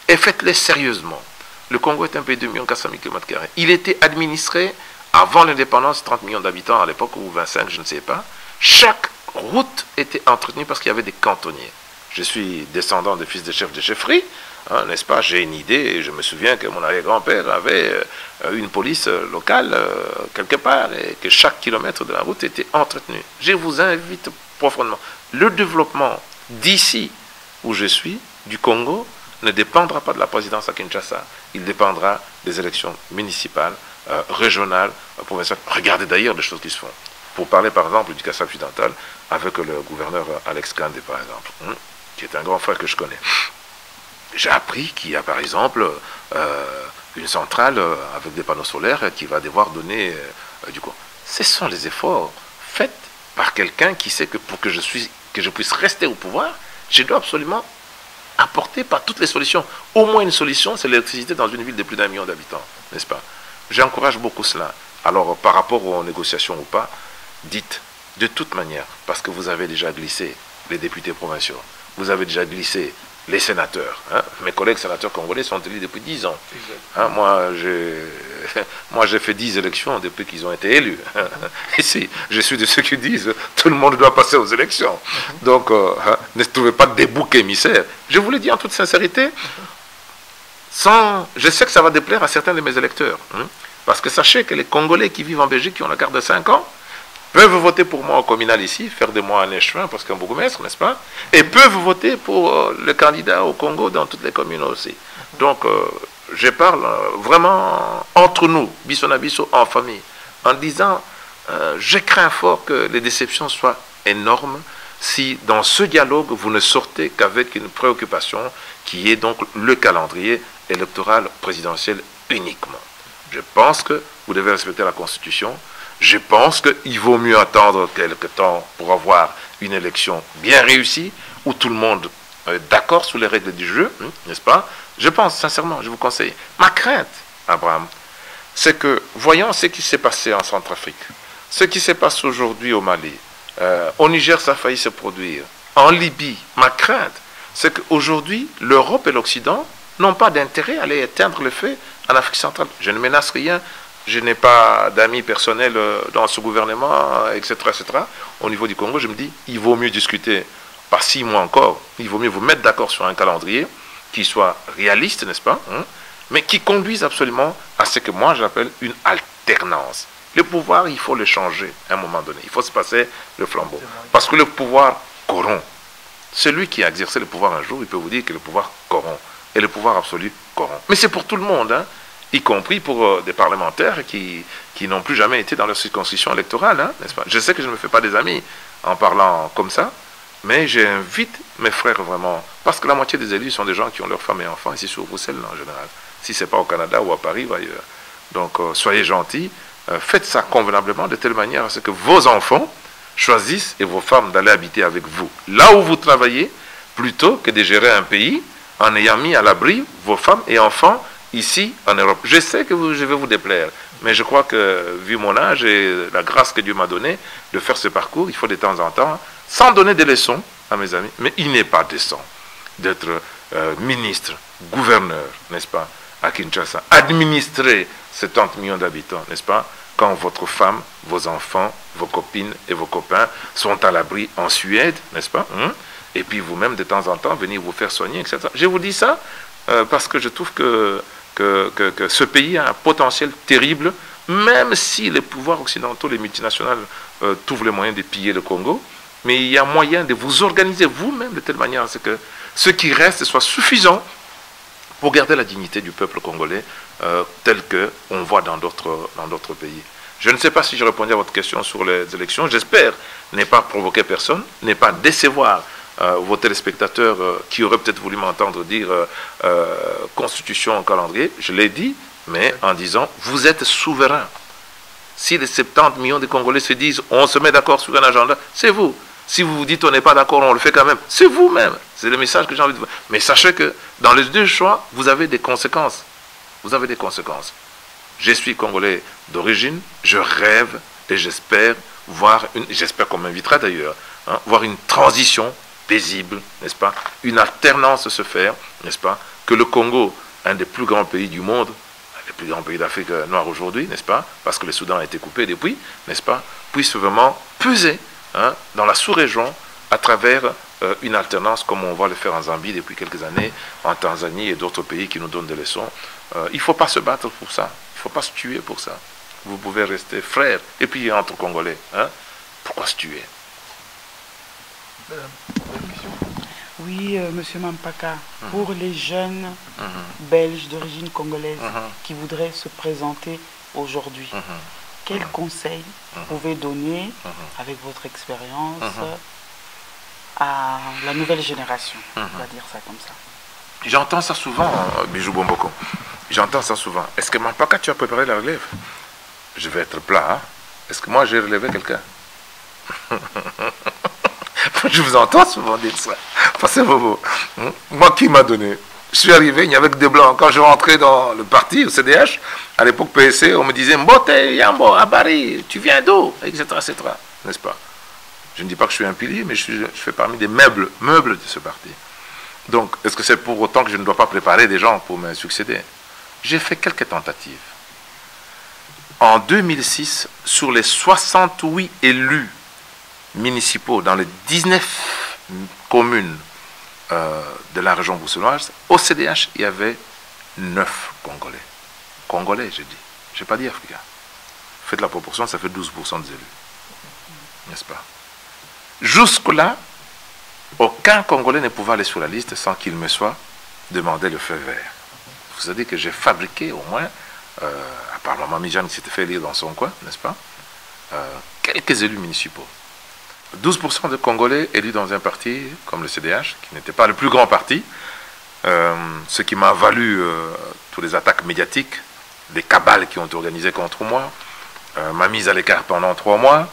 et faites-les sérieusement. Le Congo est un pays de 2 400 000 km². Il était administré, avant l'indépendance, 30 millions d'habitants à l'époque, ou 25, je ne sais pas. Chaque route était entretenue parce qu'il y avait des cantonniers. Je suis descendant de fils de chef de chefferie, hein, n'est-ce pas? J'ai une idée, et je me souviens que mon arrière-grand-père avait une police locale quelque part, et que chaque kilomètre de la route était entretenu. Je vous invite profondément. Le développement d'ici où je suis, du Congo, ne dépendra pas de la présidence à Kinshasa. Il dépendra des élections municipales, régionales, provinciales. Regardez d'ailleurs les choses qui se font. Pour parler par exemple du Kassai occidental avec le gouverneur Alex Kandé par exemple, qui est un grand frère que je connais. J'ai appris qu'il y a par exemple une centrale avec des panneaux solaires qui va devoir donner du coup. Ce sont les efforts faits par quelqu'un qui sait que pour que je puisse rester au pouvoir, je dois absolument apporter par toutes les solutions. Au moins une solution, c'est l'électricité dans une ville de plus d'1 million d'habitants, n'est-ce pas? J'encourage beaucoup cela. Alors, par rapport aux négociations ou pas, dites de toute manière, parce que vous avez déjà glissé les députés provinciaux, vous avez déjà glissé les sénateurs. Hein? Mes collègues sénateurs congolais sont élus depuis 10 ans. Hein? Moi, j'ai fait 10 élections depuis qu'ils ont été élus. Ici, je suis de ceux qui disent tout le monde doit passer aux élections. Donc, ne trouvez pas des boucs émissaires. Je vous le dis en toute sincérité, je sais que ça va déplaire à certains de mes électeurs. Parce que sachez que les Congolais qui vivent en Belgique, qui ont la carte de 5 ans, peuvent voter pour moi au communal ici, faire de moi un échevin, parce qu'un bourgmestre, n'est-ce pas? Et peuvent voter pour le candidat au Congo dans toutes les communes aussi. Donc, je parle vraiment entre nous, biso na biso, en famille, en disant, je crains fort que les déceptions soient énormes si dans ce dialogue, vous ne sortez qu'avec une préoccupation qui est donc le calendrier électoral présidentiel uniquement. Je pense que vous devez respecter la Constitution. Je pense qu'il vaut mieux attendre quelque temps pour avoir une élection bien réussie, où tout le monde est d'accord sur les règles du jeu, n'est-ce pas? Je pense, sincèrement, je vous conseille. Ma crainte, Abraham, c'est que, voyons ce qui s'est passé en Centrafrique, ce qui se passe aujourd'hui au Mali, au Niger, ça a failli se produire, en Libye, ma crainte, c'est qu'aujourd'hui, l'Europe et l'Occident n'ont pas d'intérêt à aller éteindre le feu en Afrique centrale. Je ne menace rien. Je n'ai pas d'amis personnels dans ce gouvernement, etc., etc. Au niveau du Congo, je me dis, il vaut mieux discuter, pas 6 mois encore, il vaut mieux vous mettre d'accord sur un calendrier qui soit réaliste, n'est-ce pas, mais qui conduise absolument à ce que moi j'appelle une alternance. Le pouvoir, il faut le changer à un moment donné. Il faut se passer le flambeau. Parce que le pouvoir corrompt. Celui qui a exercé le pouvoir un jour, il peut vous dire que le pouvoir corrompt. Et le pouvoir absolu corrompt. Mais c'est pour tout le monde, hein, y compris pour des parlementaires qui n'ont plus jamais été dans leur circonscription électorale, hein, n'est-ce pas? Je sais que je ne me fais pas des amis en parlant comme ça, mais j'invite mes frères vraiment, parce que la moitié des élus sont des gens qui ont leurs femmes et enfants ici sur Bruxelles en général, si ce n'est pas au Canada ou à Paris ou ailleurs. Donc soyez gentils, faites ça convenablement de telle manière à ce que vos enfants choisissent et vos femmes d'aller habiter avec vous, là où vous travaillez, plutôt que de gérer un pays en ayant mis à l'abri vos femmes et enfants ici en Europe. Je sais que je vais vous déplaire, mais je crois que, vu mon âge et la grâce que Dieu m'a donnée de faire ce parcours, il faut de temps en temps, sans donner des leçons à mes amis, mais il n'est pas décent d'être ministre, gouverneur, n'est-ce pas, à Kinshasa, administrer 70 millions d'habitants, n'est-ce pas, quand votre femme, vos enfants, vos copines et vos copains sont à l'abri en Suède, n'est-ce pas, et puis vous-même, de temps en temps, venir vous faire soigner, etc. Je vous dis ça parce que je trouve que ce pays a un potentiel terrible, même si les pouvoirs occidentaux, les multinationales, trouvent les moyens de piller le Congo, mais il y a moyen de vous organiser vous-même de telle manière à ce que ce qui reste soit suffisant pour garder la dignité du peuple congolais tel qu'on voit dans d'autres pays. Je ne sais pas si je répondais à votre question sur les élections. J'espère ne pas provoquer personne, ne pas décevoir vos téléspectateurs qui auraient peut-être voulu m'entendre dire constitution en calendrier. Je l'ai dit, mais en disant, vous êtes souverain. Si les 70 millions de Congolais se disent, on se met d'accord sur un agenda, c'est vous. Si vous vous dites, on n'est pas d'accord, on le fait quand même, c'est vous-même. C'est le message que j'ai envie de vous. Mais sachez que dans les deux choix, vous avez des conséquences. Vous avez des conséquences. Je suis Congolais d'origine, je rêve et j'espère voir, j'espère qu'on m'invitera d'ailleurs, voir une transition paisible, n'est-ce pas, une alternance se faire, n'est-ce pas, que le Congo, un des plus grands pays du monde, un des plus grands pays d'Afrique noire aujourd'hui, n'est-ce pas, parce que le Soudan a été coupé depuis, n'est-ce pas, puisse vraiment peser dans la sous-région à travers une alternance comme on va le faire en Zambie depuis quelques années, en Tanzanie et d'autres pays qui nous donnent des leçons. Il ne faut pas se battre pour ça, il ne faut pas se tuer pour ça. Vous pouvez rester frères, et puis entre Congolais. Pourquoi se tuer? Oui, Monsieur Mampaka, pour les jeunes Belges d'origine congolaise qui voudraient se présenter aujourd'hui, quels conseils vous pouvez donner, avec votre expérience, à la nouvelle génération, on va dire ça comme ça? J'entends ça souvent, Bijou Bomboko. J'entends ça souvent. Est-ce que Mampaka, tu as préparé la relève? Je vais être plat. Est-ce que moi, j'ai relevé quelqu'un? Je vous entends souvent dire ça. Passez vos mots. Moi, qui m'a donné? Je suis arrivé, il n'y avait que des blancs. Quand je rentrais dans le parti, au CDH, à l'époque PSC, on me disait Mbote, Yambo, Abari, tu viens d'où? Etc. etc. N'est-ce pas? Je ne dis pas que je suis un pilier, mais je fais parmi des meubles de ce parti. Donc, est-ce que c'est pour autant que je ne dois pas préparer des gens pour me succéder? J'ai fait quelques tentatives. En 2006, sur les 68 élus municipaux dans les 19 communes de la région bruxelloise, au CDH, il y avait 9 Congolais. Congolais, j'ai dit. Je n'ai pas dit africains. Faites la proportion, ça fait 12% des élus. N'est-ce pas? Jusque-là, aucun Congolais ne pouvait aller sur la liste sans qu'il me soit demandé le feu vert. Vous savez que j'ai fabriqué au moins, à part Maman Mijane qui s'était fait élire dans son coin, n'est-ce pas, quelques élus municipaux. 12% de Congolais élus dans un parti comme le CDH, qui n'était pas le plus grand parti, ce qui m'a valu toutes les attaques médiatiques, des cabales qui ont été organisées contre moi, ma mise à l'écart pendant 3 mois,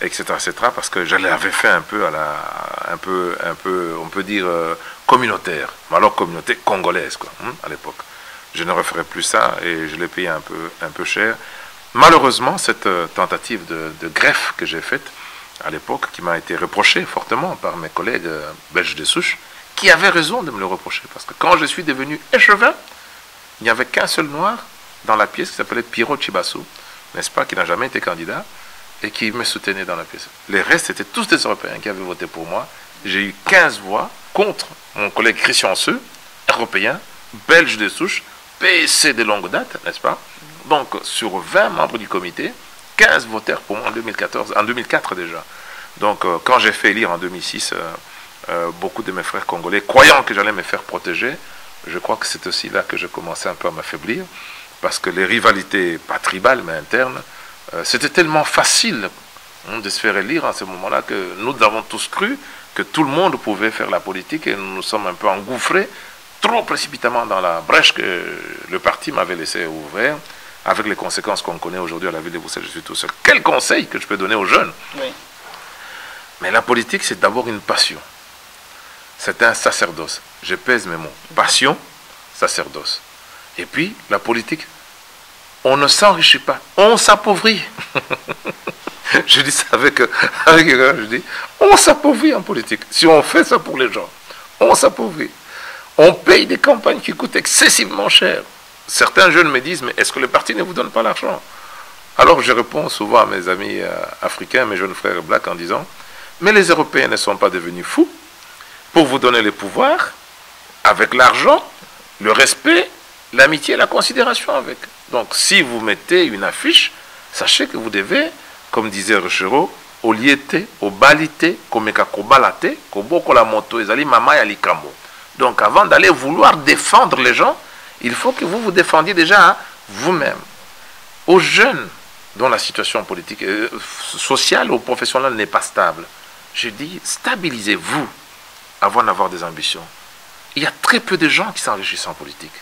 etc., parce que je l'avais fait un peu un peu, on peut dire, communautaire, mais alors communauté congolaise, quoi, à l'époque. Je ne referai plus ça et je l'ai payé un peu cher. Malheureusement, cette tentative de greffe que j'ai faite à l'époque, qui m'a été reprochée fortement par mes collègues belges de souche, qui avaient raison de me le reprocher, parce que quand je suis devenu échevin, il n'y avait qu'un seul noir dans la pièce qui s'appelait Pierrot Chibassou, n'est-ce pas, qui n'a jamais été candidat, et qui me soutenait dans la pièce. Les restes étaient tous des Européens qui avaient voté pour moi. J'ai eu 15 voix contre mon collègue Christian Seu, européen, belge de souche, PSC de longue date, n'est-ce pas? Donc, sur 20 membres du comité, 15 votèrent pour moi en 2004 déjà. Donc, quand j'ai fait élire en 2006, beaucoup de mes frères congolais, croyant que j'allais me faire protéger, je crois que c'est aussi là que je commençais un peu à m'affaiblir, parce que les rivalités, pas tribales, mais internes, c'était tellement facile de se faire élire à ce moment-là que nous avons tous cru que tout le monde pouvait faire la politique et nous nous sommes un peu engouffrés trop précipitamment dans la brèche que le parti m'avait laissé ouvrir, avec les conséquences qu'on connaît aujourd'hui à la ville de Bruxelles. Je suis tout seul. Quel conseil que je peux donner aux jeunes? Oui. Mais la politique, c'est d'abord une passion. c'est un sacerdoce. Je pèse mes mots. Passion, sacerdoce. Et puis, la politique, on ne s'enrichit pas, on s'appauvrit. Je dis ça avec je dis, on s'appauvrit en politique. Si on fait ça pour les gens, on s'appauvrit. On paye des campagnes qui coûtent excessivement cher. Certains jeunes me disent, mais est-ce que les partis ne vous donnent pas l'argent? Alors je réponds souvent à mes amis africains, mes jeunes frères blacks, en disant, mais les Européens ne sont pas devenus fous pour vous donner les pouvoirs avec l'argent, le respect, l'amitié et la considération avec. Donc si vous mettez une affiche, sachez que vous devez, comme disait Rochereau, au liete, au balite, komeka kobalate, koboko la moto, ezali mama ya likambo. Donc avant d'aller vouloir défendre les gens, il faut que vous vous défendiez déjà vous-même. Aux jeunes dont la situation politique, sociale ou professionnelle n'est pas stable, je dis, stabilisez-vous avant d'avoir des ambitions. Il y a très peu de gens qui s'enrichissent en politique.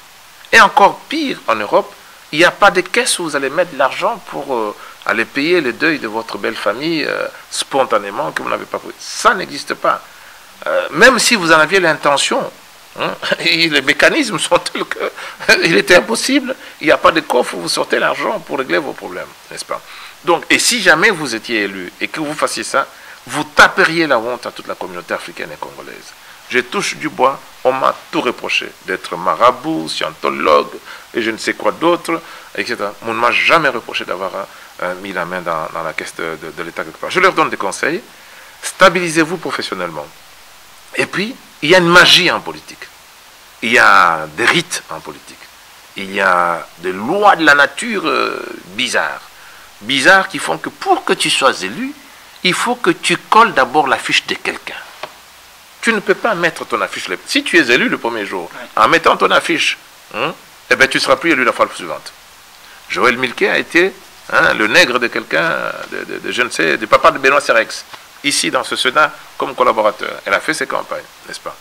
Et encore pire, en Europe, il n'y a pas de caisse où vous allez mettre de l'argent pour aller payer le deuil de votre belle famille spontanément que vous n'avez pas pris. Ça n'existe pas. Même si vous en aviez l'intention, et les mécanismes sont tels qu'il était impossible, il n'y a pas de coffre où vous sortez l'argent pour régler vos problèmes, n'est-ce pas? Donc, et si jamais vous étiez élu et que vous fassiez ça, vous taperiez la honte à toute la communauté africaine et congolaise. Je touche du bois, on m'a tout reproché, d'être marabout, scientologue, et je ne sais quoi d'autre, etc. On ne m'a jamais reproché d'avoir mis la main dans la caisse de l'État quelque part. Je leur donne des conseils, stabilisez-vous professionnellement. Et puis, il y a une magie en politique. Il y a des rites en politique. Il y a des lois de la nature bizarres. Bizarres qui font que pour que tu sois élu, il faut que tu colles d'abord l'affiche de quelqu'un. Tu ne peux pas mettre ton affiche. Si tu es élu le premier jour, en mettant ton affiche, eh bien, tu ne seras plus élu la fois suivante. Joël Milquet a été le nègre de quelqu'un, je ne sais, du papa de Benoît Serex, ici dans ce Sénat, comme collaborateur. Elle a fait ses campagnes, n'est-ce pas?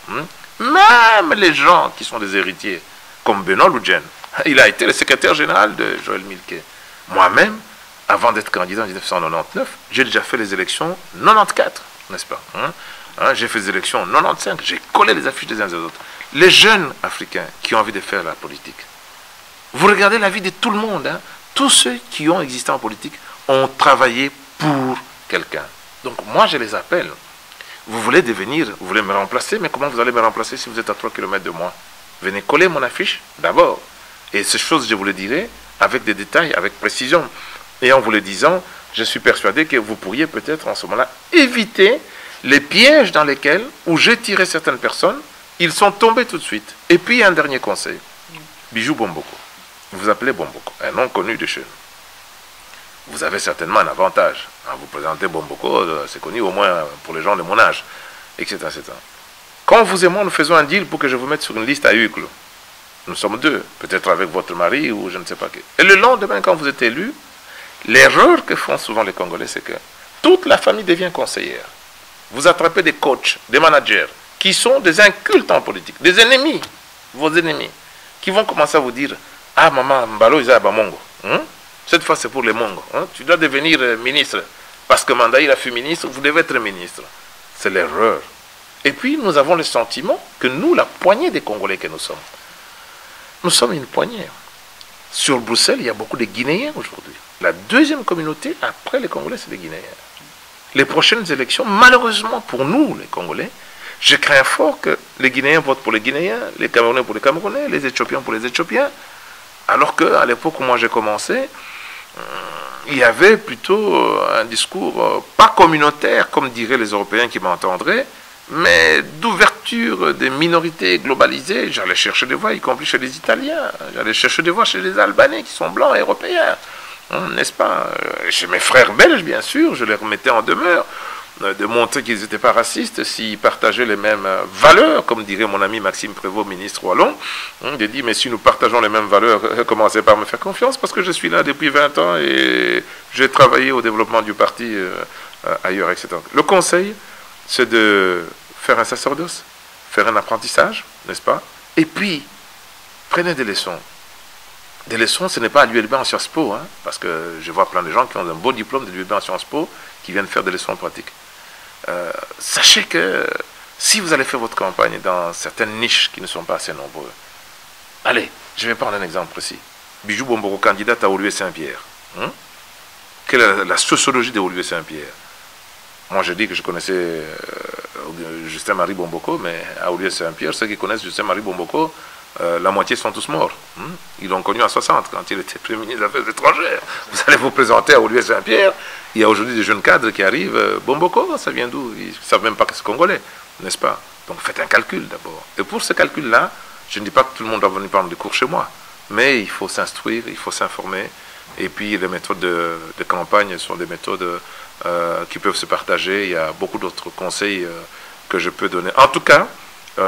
Même les gens qui sont des héritiers, comme Benoît Loudjen, il a été le secrétaire général de Joël Milquet. Moi-même, avant d'être candidat en 1999, j'ai déjà fait les élections 94, n'est-ce pas? J'ai fait les élections en 95, j'ai collé les affiches des uns et des autres. Les jeunes Africains qui ont envie de faire la politique, vous regardez la vie de tout le monde, tous ceux qui ont existé en politique ont travaillé pour quelqu'un. Donc moi je les appelle, vous voulez devenir, vous voulez me remplacer, mais comment vous allez me remplacer si vous êtes à 3 km de moi? Venez coller mon affiche d'abord. Et ces choses, je vous le dirai avec des détails, avec précision. Et en vous le disant, je suis persuadé que vous pourriez peut-être en ce moment-là éviter les pièges dans lesquels, où j'ai tiré certaines personnes, ils sont tombés tout de suite. Et puis un dernier conseil. Bijou Bomboko. Vous appelez Bomboko, un nom connu de chez nous. Vous avez certainement un avantage. Vous présentez Bomboko, c'est connu au moins pour les gens de mon âge, etc., etc. Quand vous et moi, nous faisons un deal pour que je vous mette sur une liste à hucle, nous sommes deux, peut-être avec votre mari ou je ne sais pas qui. Et le lendemain, quand vous êtes élu, l'erreur que font souvent les Congolais, c'est que toute la famille devient conseillère. Vous attrapez des coachs, des managers, qui sont des incultes en politique, des ennemis, vos ennemis, qui vont commencer à vous dire « Ah, maman, Mbalo, Isa, Bamongo. Cette fois, c'est pour les Mongo. Tu dois devenir ministre. Parce que Mandaïr a fait ministre, vous devez être ministre. » C'est l'erreur. Et puis, nous avons le sentiment que nous, la poignée des Congolais que nous sommes une poignée. Sur Bruxelles, il y a beaucoup de Guinéens aujourd'hui. La deuxième communauté, après les Congolais, c'est les Guinéens. Les prochaines élections, malheureusement pour nous, les Congolais, je crains fort que les Guinéens votent pour les Guinéens, les Camerounais pour les Camerounais, les Éthiopiens pour les Éthiopiens. Alors qu'à l'époque où moi j'ai commencé, il y avait plutôt un discours pas communautaire, comme diraient les Européens qui m'entendraient, mais d'ouverture des minorités globalisées. J'allais chercher des voix, y compris chez les Italiens. J'allais chercher des voix chez les Albanais, qui sont blancs et européens. N'est-ce pas? Chez mes frères belges, bien sûr, je les remettais en demeure de montrer qu'ils n'étaient pas racistes s'ils partageaient les mêmes valeurs, comme dirait mon ami Maxime Prévost, ministre wallon. Il dit, mais si nous partageons les mêmes valeurs, commencez par me faire confiance, parce que je suis là depuis 20 ans et j'ai travaillé au développement du parti ailleurs, etc. Le conseil, c'est de faire un sacerdoce, faire un apprentissage, n'est-ce pas? Et puis, prenez des leçons. Des leçons, ce n'est pas à l'ULB en Sciences Po, parce que je vois plein de gens qui ont un beau diplôme de l'ULB en Sciences Po qui viennent faire des leçons pratiques. Sachez que Si vous allez faire votre campagne dans certaines niches qui ne sont pas assez nombreux, allez, je vais prendre un exemple précis. Bijou Bomboko, candidate à Olivier Saint-Pierre. Quelle est la sociologie de Olivier Saint-Pierre? Moi, je dis que je connaissais Justin-Marie Bomboko, mais à Olivier Saint-Pierre, ceux qui connaissent Justin-Marie Bomboko, la moitié sont tous morts. Ils l'ont connu en 60, quand il était Premier ministre des Affaires étrangères. Vous allez vous présenter à Olivier Saint-Pierre, il y a aujourd'hui des jeunes cadres qui arrivent. Bomboko, ça vient d'où? Ils ne savent même pas que c'est congolais, n'est-ce pas? Donc faites un calcul d'abord. Et pour ce calcul-là, je ne dis pas que tout le monde doit venir prendre des cours chez moi, mais il faut s'instruire, il faut s'informer. Et puis les méthodes de campagne sont des méthodes qui peuvent se partager. Il y a beaucoup d'autres conseils que je peux donner. En tout cas,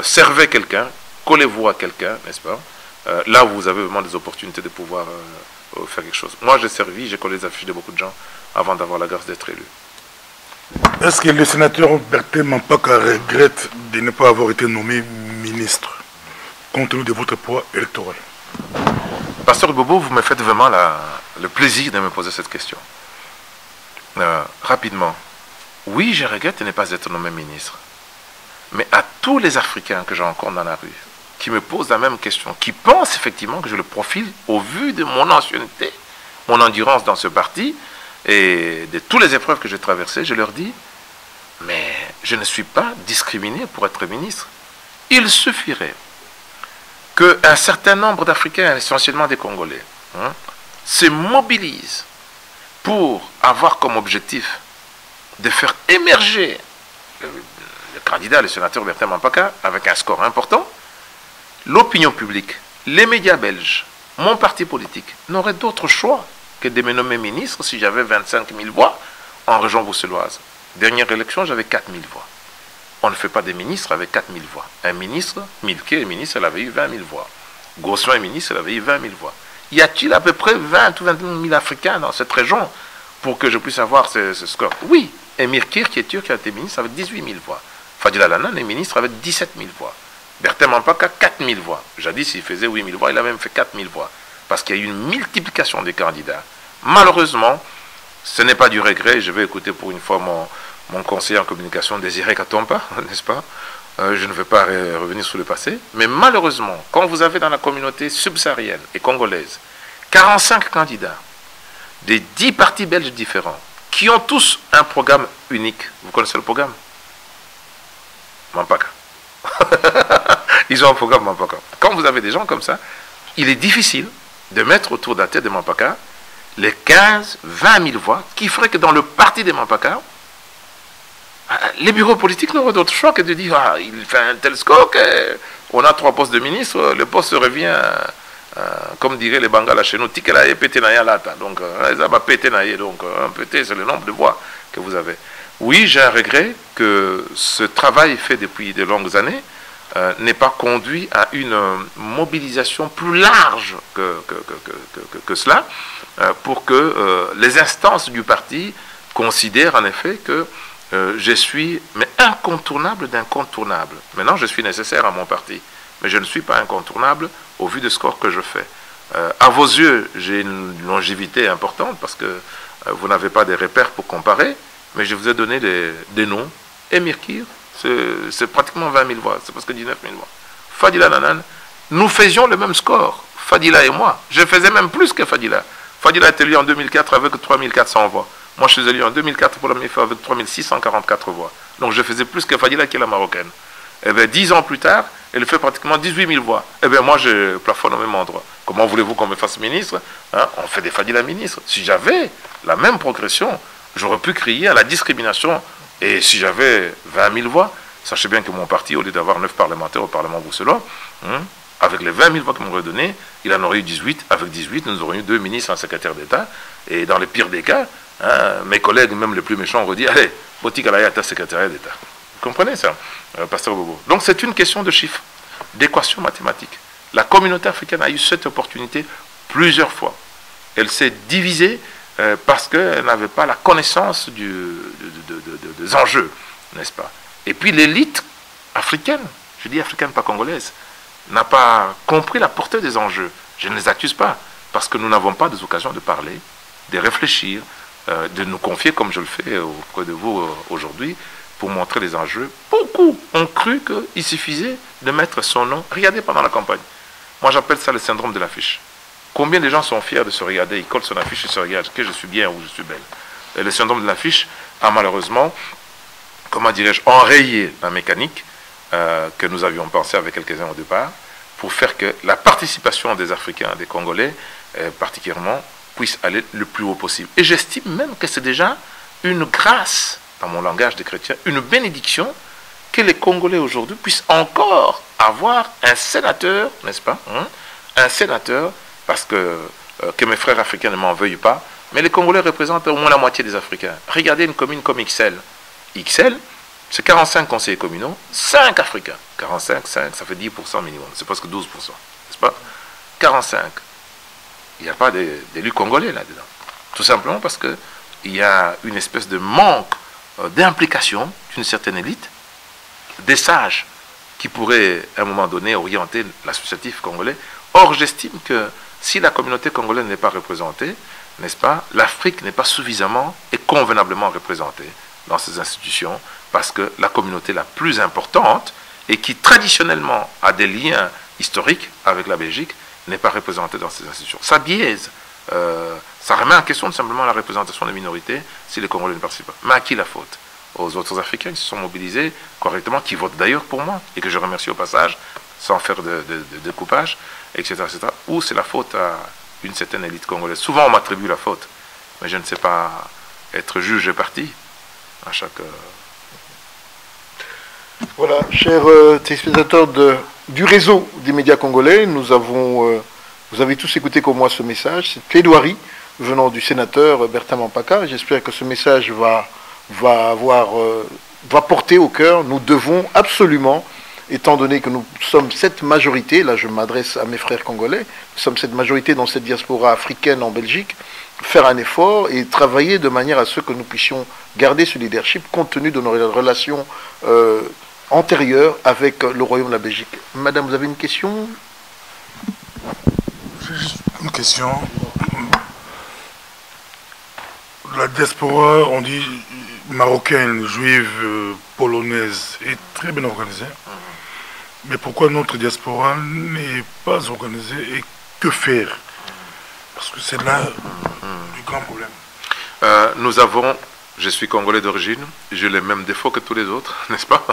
servez quelqu'un, collez-vous à quelqu'un, n'est-ce pas? Là où vous avez vraiment des opportunités de pouvoir faire quelque chose. Moi, j'ai servi, j'ai collé les affiches de beaucoup de gens avant d'avoir la grâce d'être élu. Est-ce que le sénateur Bertin Mampaka regrette de ne pas avoir été nommé ministre, compte tenu de votre poids électoral? Pasteur Bobo, vous me faites vraiment le plaisir de me poser cette question. Rapidement. Oui, je regrette de ne pas être nommé ministre. Mais à tous les Africains que je rencontre dans la rue, qui me posent la même question, qui pensent effectivement que je le profile au vu de mon ancienneté, mon endurance dans ce parti, et de toutes les épreuves que j'ai traversées, je leur dis, mais je ne suis pas discriminé pour être ministre. Il suffirait qu'un certain nombre d'Africains, essentiellement des Congolais, se mobilisent pour avoir comme objectif de faire émerger le candidat, le sénateur Bertin Mampaka, avec un score important, l'opinion publique, les médias belges, mon parti politique, n'auraient d'autre choix que de me nommer ministre si j'avais 25 000 voix en région bruxelloise. Dernière élection, j'avais 4 000 voix. On ne fait pas des ministres avec 4 000 voix. Un ministre, Milke est ministre, elle avait eu 20 000 voix. Gosselin est ministre, elle avait eu 20 000 voix. Y a-t-il à peu près 20 ou 21 000 Africains dans cette région pour que je puisse avoir ce score? Oui. Emir Kir, qui est turc, qui a été ministre avec 18 000 voix. Fadila Lanan est ministre avec 17 000 voix. Bertin Mampaka, 4 000 voix. Jadis, il faisait 8 000 voix, il a même fait 4 000 voix. Parce qu'il y a eu une multiplication des candidats. Malheureusement, ce n'est pas du regret. Je vais écouter pour une fois mon conseiller en communication, Désiré Katompa, n'est-ce pas? Je ne vais pas revenir sur le passé. Mais malheureusement, quand vous avez dans la communauté subsaharienne et congolaise 45 candidats des 10 partis belges différents qui ont tous un programme unique. Vous connaissez le programme? Mampaka. Ils ont un programme Mampaka. Quand vous avez des gens comme ça, il est difficile de mettre autour de la tête de Mampaka les 15, 20 000 voix qui feraient que dans le parti de Mampaka, les bureaux politiques n'auraient d'autre choix que de dire il fait un tel score qu'on a 3 postes de ministre, le poste revient, comme diraient les Bangala chez nous, tikela et pété naya lata. Donc, pété naye, donc pété, c'est le nombre de voix que vous avez. Oui, j'ai un regret que ce travail fait depuis de longues années n'ait pas conduit à une mobilisation plus large que cela, pour que les instances du parti considèrent en effet que je suis incontournable d'incontournable. Maintenant, je suis nécessaire à mon parti, mais je ne suis pas incontournable au vu des scores que je fais. À vos yeux, j'ai une longévité importante parce que vous n'avez pas des repères pour comparer, mais je vous ai donné des noms. Emir Kir, c'est pratiquement 20 000 voix, c'est presque 19 000 voix. Fadila Nanan, nous faisions le même score, Fadila et moi. Je faisais même plus que Fadila. Fadila est élu en 2004 avec 3 400 voix. Moi, je suis élu en 2004 pour la première fois avec 3 644 voix. Donc, je faisais plus que Fadila, qui est la marocaine. Et bien, 10 ans plus tard, elle fait pratiquement 18 000 voix. Et bien, moi, je plafonne au même endroit. Comment voulez-vous qu'on me fasse ministre? On fait des Fadila ministres. Si j'avais la même progression, j'aurais pu crier à la discrimination. Et si j'avais 20 000 voix, sachez bien que mon parti, au lieu d'avoir 9 parlementaires au Parlement bruxellois, avec les 20 000 voix qu'on m'aurait donné, il en aurait eu 18. Avec 18, nous aurions eu 2 ministres, un secrétaire d'État. Et dans le pire des cas, mes collègues, même les plus méchants, auraient dit allez, Botik Alaya, ta secrétaire d'État. Vous comprenez ça, Pasteur Bobo? Donc c'est une question de chiffres, d'équation mathématique. La communauté africaine a eu cette opportunité plusieurs fois. Elle s'est divisée parce qu'elle n'avait pas la connaissance des enjeux, n'est-ce pas? Et puis l'élite africaine, je dis africaine, pas congolaise, n'a pas compris la portée des enjeux. Je ne les accuse pas, parce que nous n'avons pas des occasions de parler, de réfléchir, de nous confier, comme je le fais auprès de vous aujourd'hui, pour montrer les enjeux. Beaucoup ont cru qu'il suffisait de mettre son nom. Regardez pendant la campagne. Moi, j'appelle ça le syndrome de l'affiche. Combien de gens sont fiers de se regarder, ils collent son affiche et se regardent que je suis bien ou je suis belle. Et le syndrome de l'affiche a malheureusement, comment dirais-je, enrayé la mécanique que nous avions pensé avec quelques-uns au départ, pour faire que la participation des Africains, des Congolais, particulièrement, puisse aller le plus haut possible. Et j'estime même que c'est déjà une grâce, dans mon langage de chrétien, une bénédiction, que les Congolais aujourd'hui puissent encore avoir un sénateur, n'est-ce pas, un sénateur, parce que mes frères africains ne m'en veuillent pas, mais les Congolais représentent au moins la moitié des Africains. Regardez une commune comme XL. XL, c'est 45 conseillers communaux, 5 Africains. 45, 5, ça fait 10% minimum, c'est presque 12%, n'est-ce pas? 45. Il n'y a pas d'élus congolais là-dedans. Tout simplement parce qu'il y a une espèce de manque d'implication d'une certaine élite, des sages qui pourraient, à un moment donné, orienter l'associatif congolais. Or, j'estime que si la communauté congolaise n'est pas représentée, n'est-ce pas, l'Afrique n'est pas suffisamment et convenablement représentée dans ces institutions, parce que la communauté la plus importante, et qui traditionnellement a des liens historiques avec la Belgique, n'est pas représentée dans ces institutions. Ça biaise, ça remet en question tout simplement la représentation des minorités si les Congolais ne participent pas. Mais à qui la faute? Aux autres Africains qui se sont mobilisés correctement, qui votent d'ailleurs pour moi, et que je remercie au passage, sans faire de coupage, etc., etc. Ou c'est la faute à une certaine élite congolaise. Souvent on m'attribue la faute, mais je ne sais pas être juge et parti à chaque... Voilà, chers téléspectateurs du réseau des médias congolais, vous avez tous écouté comme moi ce message, cette plaidoirie venant du sénateur Bertin Mampaka. J'espère que ce message va porter au cœur. Nous devons absolument, étant donné que nous sommes cette majorité, là je m'adresse à mes frères congolais, nous sommes cette majorité dans cette diaspora africaine en Belgique, faire un effort et travailler de manière à ce que nous puissions garder ce leadership compte tenu de nos relations antérieures avec le Royaume de la Belgique. Madame, vous avez une question? J'ai juste une question. La diaspora, on dit marocaine, juive, polonaise, est très bien organisée. Mais pourquoi notre diaspora n'est pas organisée et que faire? Parce que c'est là le grand problème. Nous avons, je suis congolais d'origine, j'ai les mêmes défauts que tous les autres, n'est-ce pas?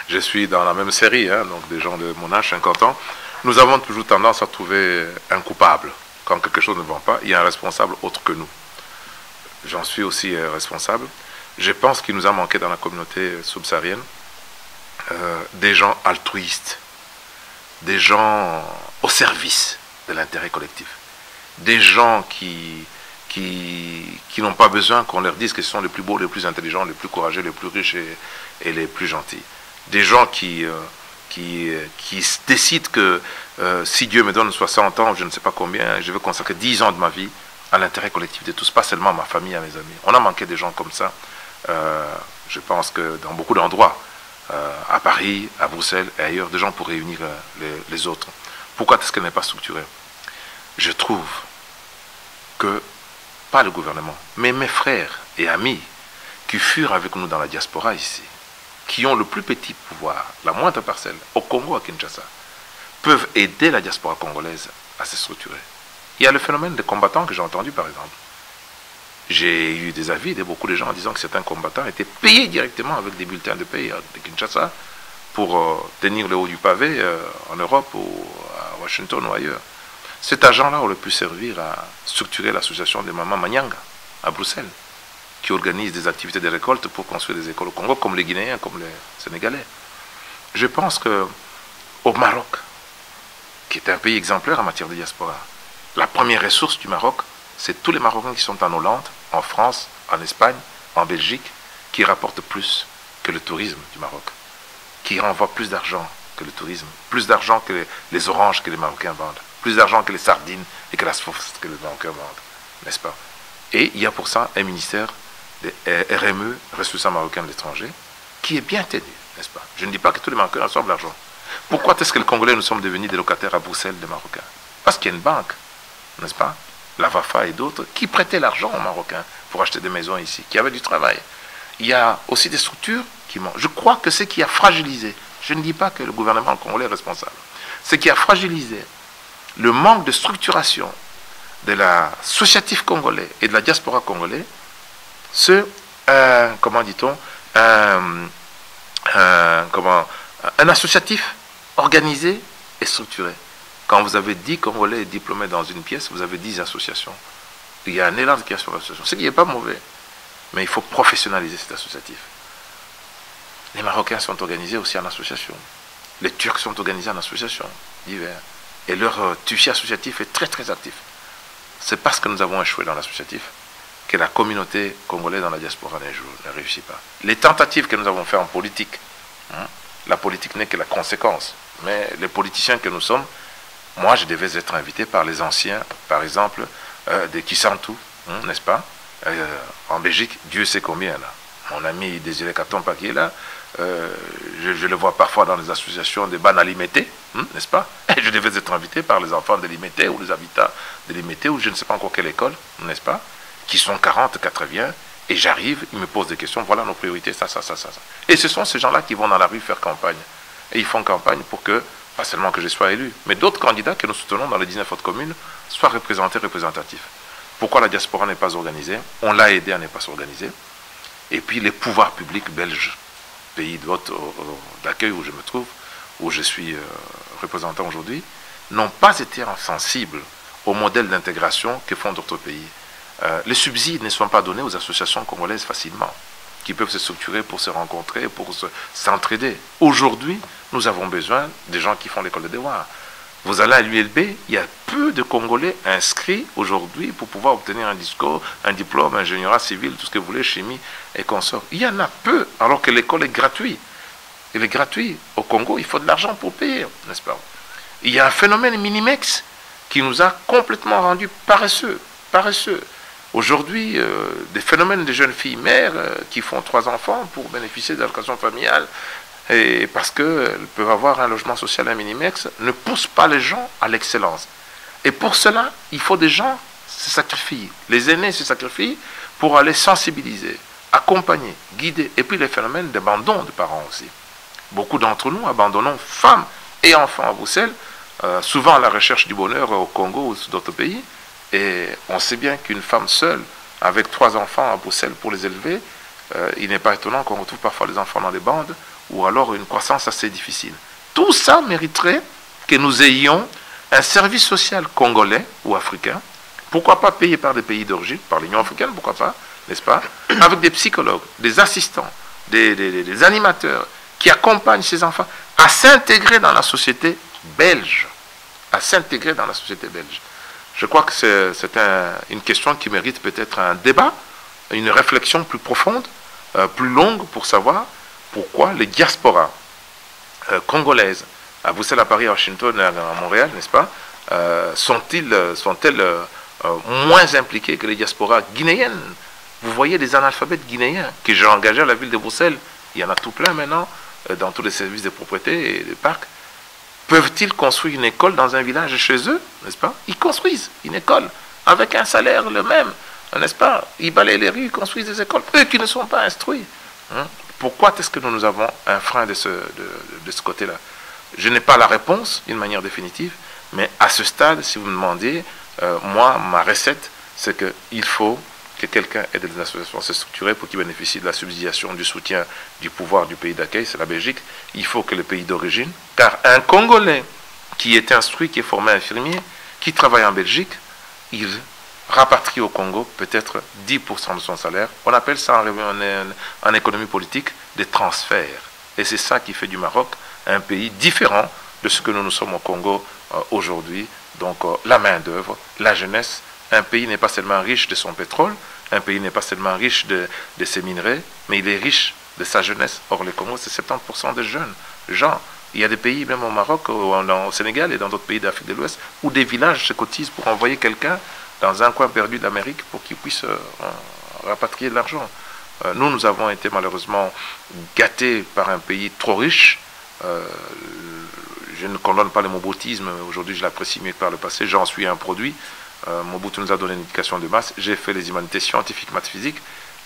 Je suis dans la même série, hein, donc des gens de mon âge, 50 ans. Nous avons toujours tendance à trouver un coupable. Quand quelque chose ne va pas, il y a un responsable autre que nous. J'en suis aussi responsable. Je pense qu'il nous a manqué dans la communauté subsaharienne des gens altruistes, des gens au service de l'intérêt collectif, des gens qui n'ont pas besoin qu'on leur dise que ce sont les plus beaux, les plus intelligents, les plus courageux, les plus riches et les plus gentils. Des gens qui décident que si Dieu me donne 60 ans, je ne sais pas combien, je veux consacrer 10 ans de ma vie à l'intérêt collectif de tous, pas seulement à ma famille, à mes amis. On a manqué des gens comme ça. Je pense que dans beaucoup d'endroits, à Paris, à Bruxelles et ailleurs, des gens pour réunir les autres. Pourquoi est-ce qu'elle n'est pas structurée? Je trouve que, pas le gouvernement, mais mes frères et amis qui furent avec nous dans la diaspora ici, qui ont le plus petit pouvoir, la moindre parcelle, au Congo, à Kinshasa, peuvent aider la diaspora congolaise à se structurer. Il y a le phénomène des combattants que j'ai entendu, par exemple. J'ai eu des avis de beaucoup de gens en disant que certains combattants étaient payés directement avec des bulletins de paye de Kinshasa pour tenir le haut du pavé en Europe ou à Washington ou ailleurs. Cet argent-là aurait pu servir à structurer l'association des mamans Manyanga à Bruxelles, qui organise des activités de récolte pour construire des écoles au Congo, comme les Guinéens, comme les Sénégalais. Je pense qu'au Maroc, qui est un pays exemplaire en matière de diaspora, la première ressource du Maroc, c'est tous les Marocains qui sont en Hollande, en France, en Espagne, en Belgique, qui rapportent plus que le tourisme du Maroc, qui renvoient plus d'argent que le tourisme, plus d'argent que les oranges que les Marocains vendent, plus d'argent que les sardines et que la sauce que les Marocains vendent, n'est-ce pas? Et il y a pour ça un ministère de RME, ressources marocains de l'étranger, qui est bien tenu, n'est-ce pas? Je ne dis pas que tous les Marocains reçoivent l'argent. Pourquoi est-ce que les Congolais nous sommes devenus des locataires à Bruxelles des Marocains? Parce qu'il y a une banque, n'est-ce pas? La Wafa et d'autres, qui prêtaient l'argent aux Marocains pour acheter des maisons ici, qui avaient du travail. il y a aussi des structures qui manquent. Je crois que ce qui a fragilisé, je ne dis pas que le gouvernement congolais est responsable, ce qui a fragilisé le manque de structuration de l'associatif congolais et de la diaspora congolais, comment dit-on, un associatif organisé et structuré. Quand vous avez 10 Congolais diplômés dans une pièce, vous avez 10 associations. Il y a un élan de création d'associations, ce qui n'est pas mauvais. Mais il faut professionnaliser cet associatif. Les Marocains sont organisés aussi en association. Les Turcs sont organisés en association, divers. Et leur tissu associatif est très très actif. C'est parce que nous avons échoué dans l'associatif que la communauté congolaise dans la diaspora ne réussit pas. Les tentatives que nous avons faites en politique, la politique n'est que la conséquence. Mais les politiciens que nous sommes, moi je devais être invité par les anciens, par exemple, de Kisantou, n'est-ce pas, en Belgique, Dieu sait combien là. Mon ami Désiré Katompa qui est là, je le vois parfois dans les associations de Banalimete, n'est-ce pas? Et je devais être invité par les enfants de Limete ou les habitants de Limete ou je ne sais pas encore quelle école, n'est-ce pas? Qui sont 40, 80, et j'arrive, ils me posent des questions, voilà nos priorités, ça. Et ce sont ces gens-là qui vont dans la rue faire campagne. Et ils font campagne pour que, pas seulement que je sois élu, mais d'autres candidats que nous soutenons dans les 19 autres communes soient représentatifs. Pourquoi la diaspora n'est pas organisée? On l'a aidé à ne pas s'organiser. Et puis les pouvoirs publics belges, pays d'accueil où je me trouve, où je suis représentant aujourd'hui, n'ont pas été sensibles au modèle d'intégration que font d'autres pays. Les subsides ne sont pas donnés aux associations congolaises facilement, qui peuvent se structurer pour se rencontrer, pour s'entraider. Aujourd'hui, nous avons besoin des gens qui font l'école de devoirs. Vous allez à l'ULB, il y a peu de Congolais inscrits aujourd'hui pour pouvoir obtenir un diplôme, ingénierat civil, tout ce que vous voulez, chimie et consorts. Il y en a peu, alors que l'école est gratuite. Elle est gratuite. Au Congo, il faut de l'argent pour payer, n'est-ce pas? Il y a un phénomène Minimex qui nous a complètement rendus paresseux. Aujourd'hui, des phénomènes de jeunes filles mères qui font 3 enfants pour bénéficier de l'allocation familiale, et parce qu'elles peuvent avoir un logement social à Minimex, ne poussent pas les gens à l'excellence. Et pour cela, il faut des gens se sacrifient. Les aînés se sacrifient pour aller sensibiliser, accompagner, guider. Et puis les phénomènes d'abandon de parents aussi. Beaucoup d'entre nous abandonnons femmes et enfants à Bruxelles, souvent à la recherche du bonheur au Congo ou d'autres pays. Et on sait bien qu'une femme seule, avec 3 enfants à Bruxelles pour les élever, il n'est pas étonnant qu'on retrouve parfois les enfants dans des bandes, ou alors une croissance assez difficile. Tout ça mériterait que nous ayons un service social congolais ou africain, pourquoi pas payé par des pays d'origine, par l'Union africaine, pourquoi pas, n'est-ce pas, avec des psychologues, des assistants, des animateurs, qui accompagnent ces enfants à s'intégrer dans la société belge. Je crois que c'est une question qui mérite peut-être un débat, une réflexion plus profonde, plus longue pour savoir pourquoi les diasporas congolaises, à Bruxelles, à Paris, à Washington, à Montréal, n'est-ce pas, sont-elles moins impliquées que les diasporas guinéennes? Vous voyez des analphabètes guinéens que j'ai engagés à la ville de Bruxelles, il y en a tout plein maintenant, dans tous les services de propriété et des parcs. Peuvent-ils construire une école dans un village chez eux, n'est-ce pas? Ils construisent une école avec un salaire le même, n'est-ce pas? Ils balayent les rues, ils construisent des écoles, eux qui ne sont pas instruits. Pourquoi est-ce que nous avons un frein de ce côté-là? Je n'ai pas la réponse d'une manière définitive, mais à ce stade, si vous me demandez, moi, ma recette, c'est qu'il faut que quelqu'un aide les associations à se structurer pour qu'ils bénéficient de la subsidiation, du soutien, du pouvoir du pays d'accueil, c'est la Belgique. Il faut que le pays d'origine, car un Congolais qui est instruit, qui est formé infirmier, qui travaille en Belgique, il rapatrie au Congo peut-être 10% de son salaire. On appelle ça en économie politique des transferts. Et c'est ça qui fait du Maroc un pays différent de ce que nous sommes au Congo aujourd'hui. Donc la main-d'œuvre, la jeunesse. Un pays n'est pas seulement riche de son pétrole, un pays n'est pas seulement riche de ses minerais, mais il est riche de sa jeunesse. Or, le Congo, c'est 70% de jeunes gens. Il y a des pays, même au Maroc, au Sénégal et dans d'autres pays d'Afrique de l'Ouest, où des villages se cotisent pour envoyer quelqu'un dans un coin perdu d'Amérique pour qu'il puisse rapatrier de l'argent. Nous avons été malheureusement gâtés par un pays trop riche. Je ne condamne pas le moboutisme, aujourd'hui je l'apprécie mieux que par le passé, j'en suis un produit. Mobutu nous a donné une éducation de masse, j'ai fait les humanités scientifiques, maths, physiques,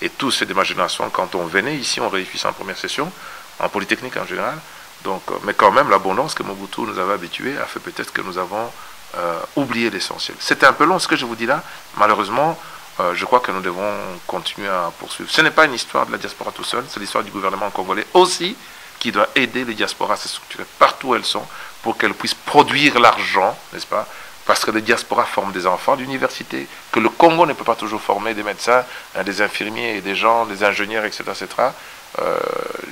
Et tous, c'est de ma génération, quand on venait ici, on réussissait en première session, en Polytechnique en général. Donc, mais quand même, l'abondance que Mobutu nous avait habitués a fait peut-être que nous avons oublié l'essentiel. C'était un peu long ce que je vous dis là. Malheureusement, je crois que nous devons continuer à poursuivre. Ce n'est pas une histoire de la diaspora tout seul, c'est l'histoire du gouvernement congolais aussi, qui doit aider les diasporas à se structurer partout où elles sont, pour qu'elles puissent produire l'argent, n'est-ce pas? Parce que les diasporas forment des enfants d'université, que le Congo ne peut pas toujours former des médecins, des infirmiers, des gens, des ingénieurs, etc. etc.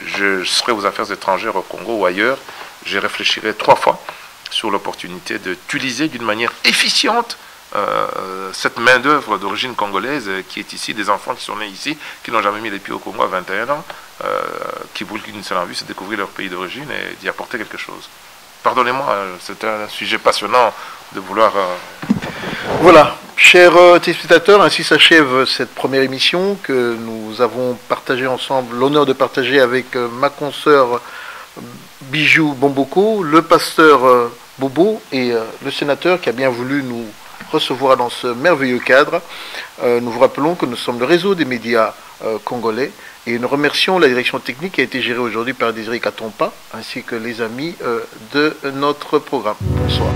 Je serai aux affaires étrangères au Congo ou ailleurs, je réfléchirai 3 fois sur l'opportunité d'utiliser d'une manière efficiente cette main-d'œuvre d'origine congolaise qui est ici, des enfants qui sont nés ici, qui n'ont jamais mis les pieds au Congo à 21 ans, qui voulaient qu'une seule envie, c'est découvrir leur pays d'origine et d'y apporter quelque chose. Pardonnez-moi, c'est un sujet passionnant de vouloir... Voilà, chers téléspectateurs, ainsi s'achève cette première émission que nous avons partagée ensemble, l'honneur de partager avec ma consoeur Bijou Bomboko, le pasteur Bobo et le sénateur qui a bien voulu nous recevoir dans ce merveilleux cadre. Nous vous rappelons que nous sommes le réseau des médias congolais et nous remercions la direction technique qui a été gérée aujourd'hui par Désiré Katompa ainsi que les amis de notre programme. Bonsoir.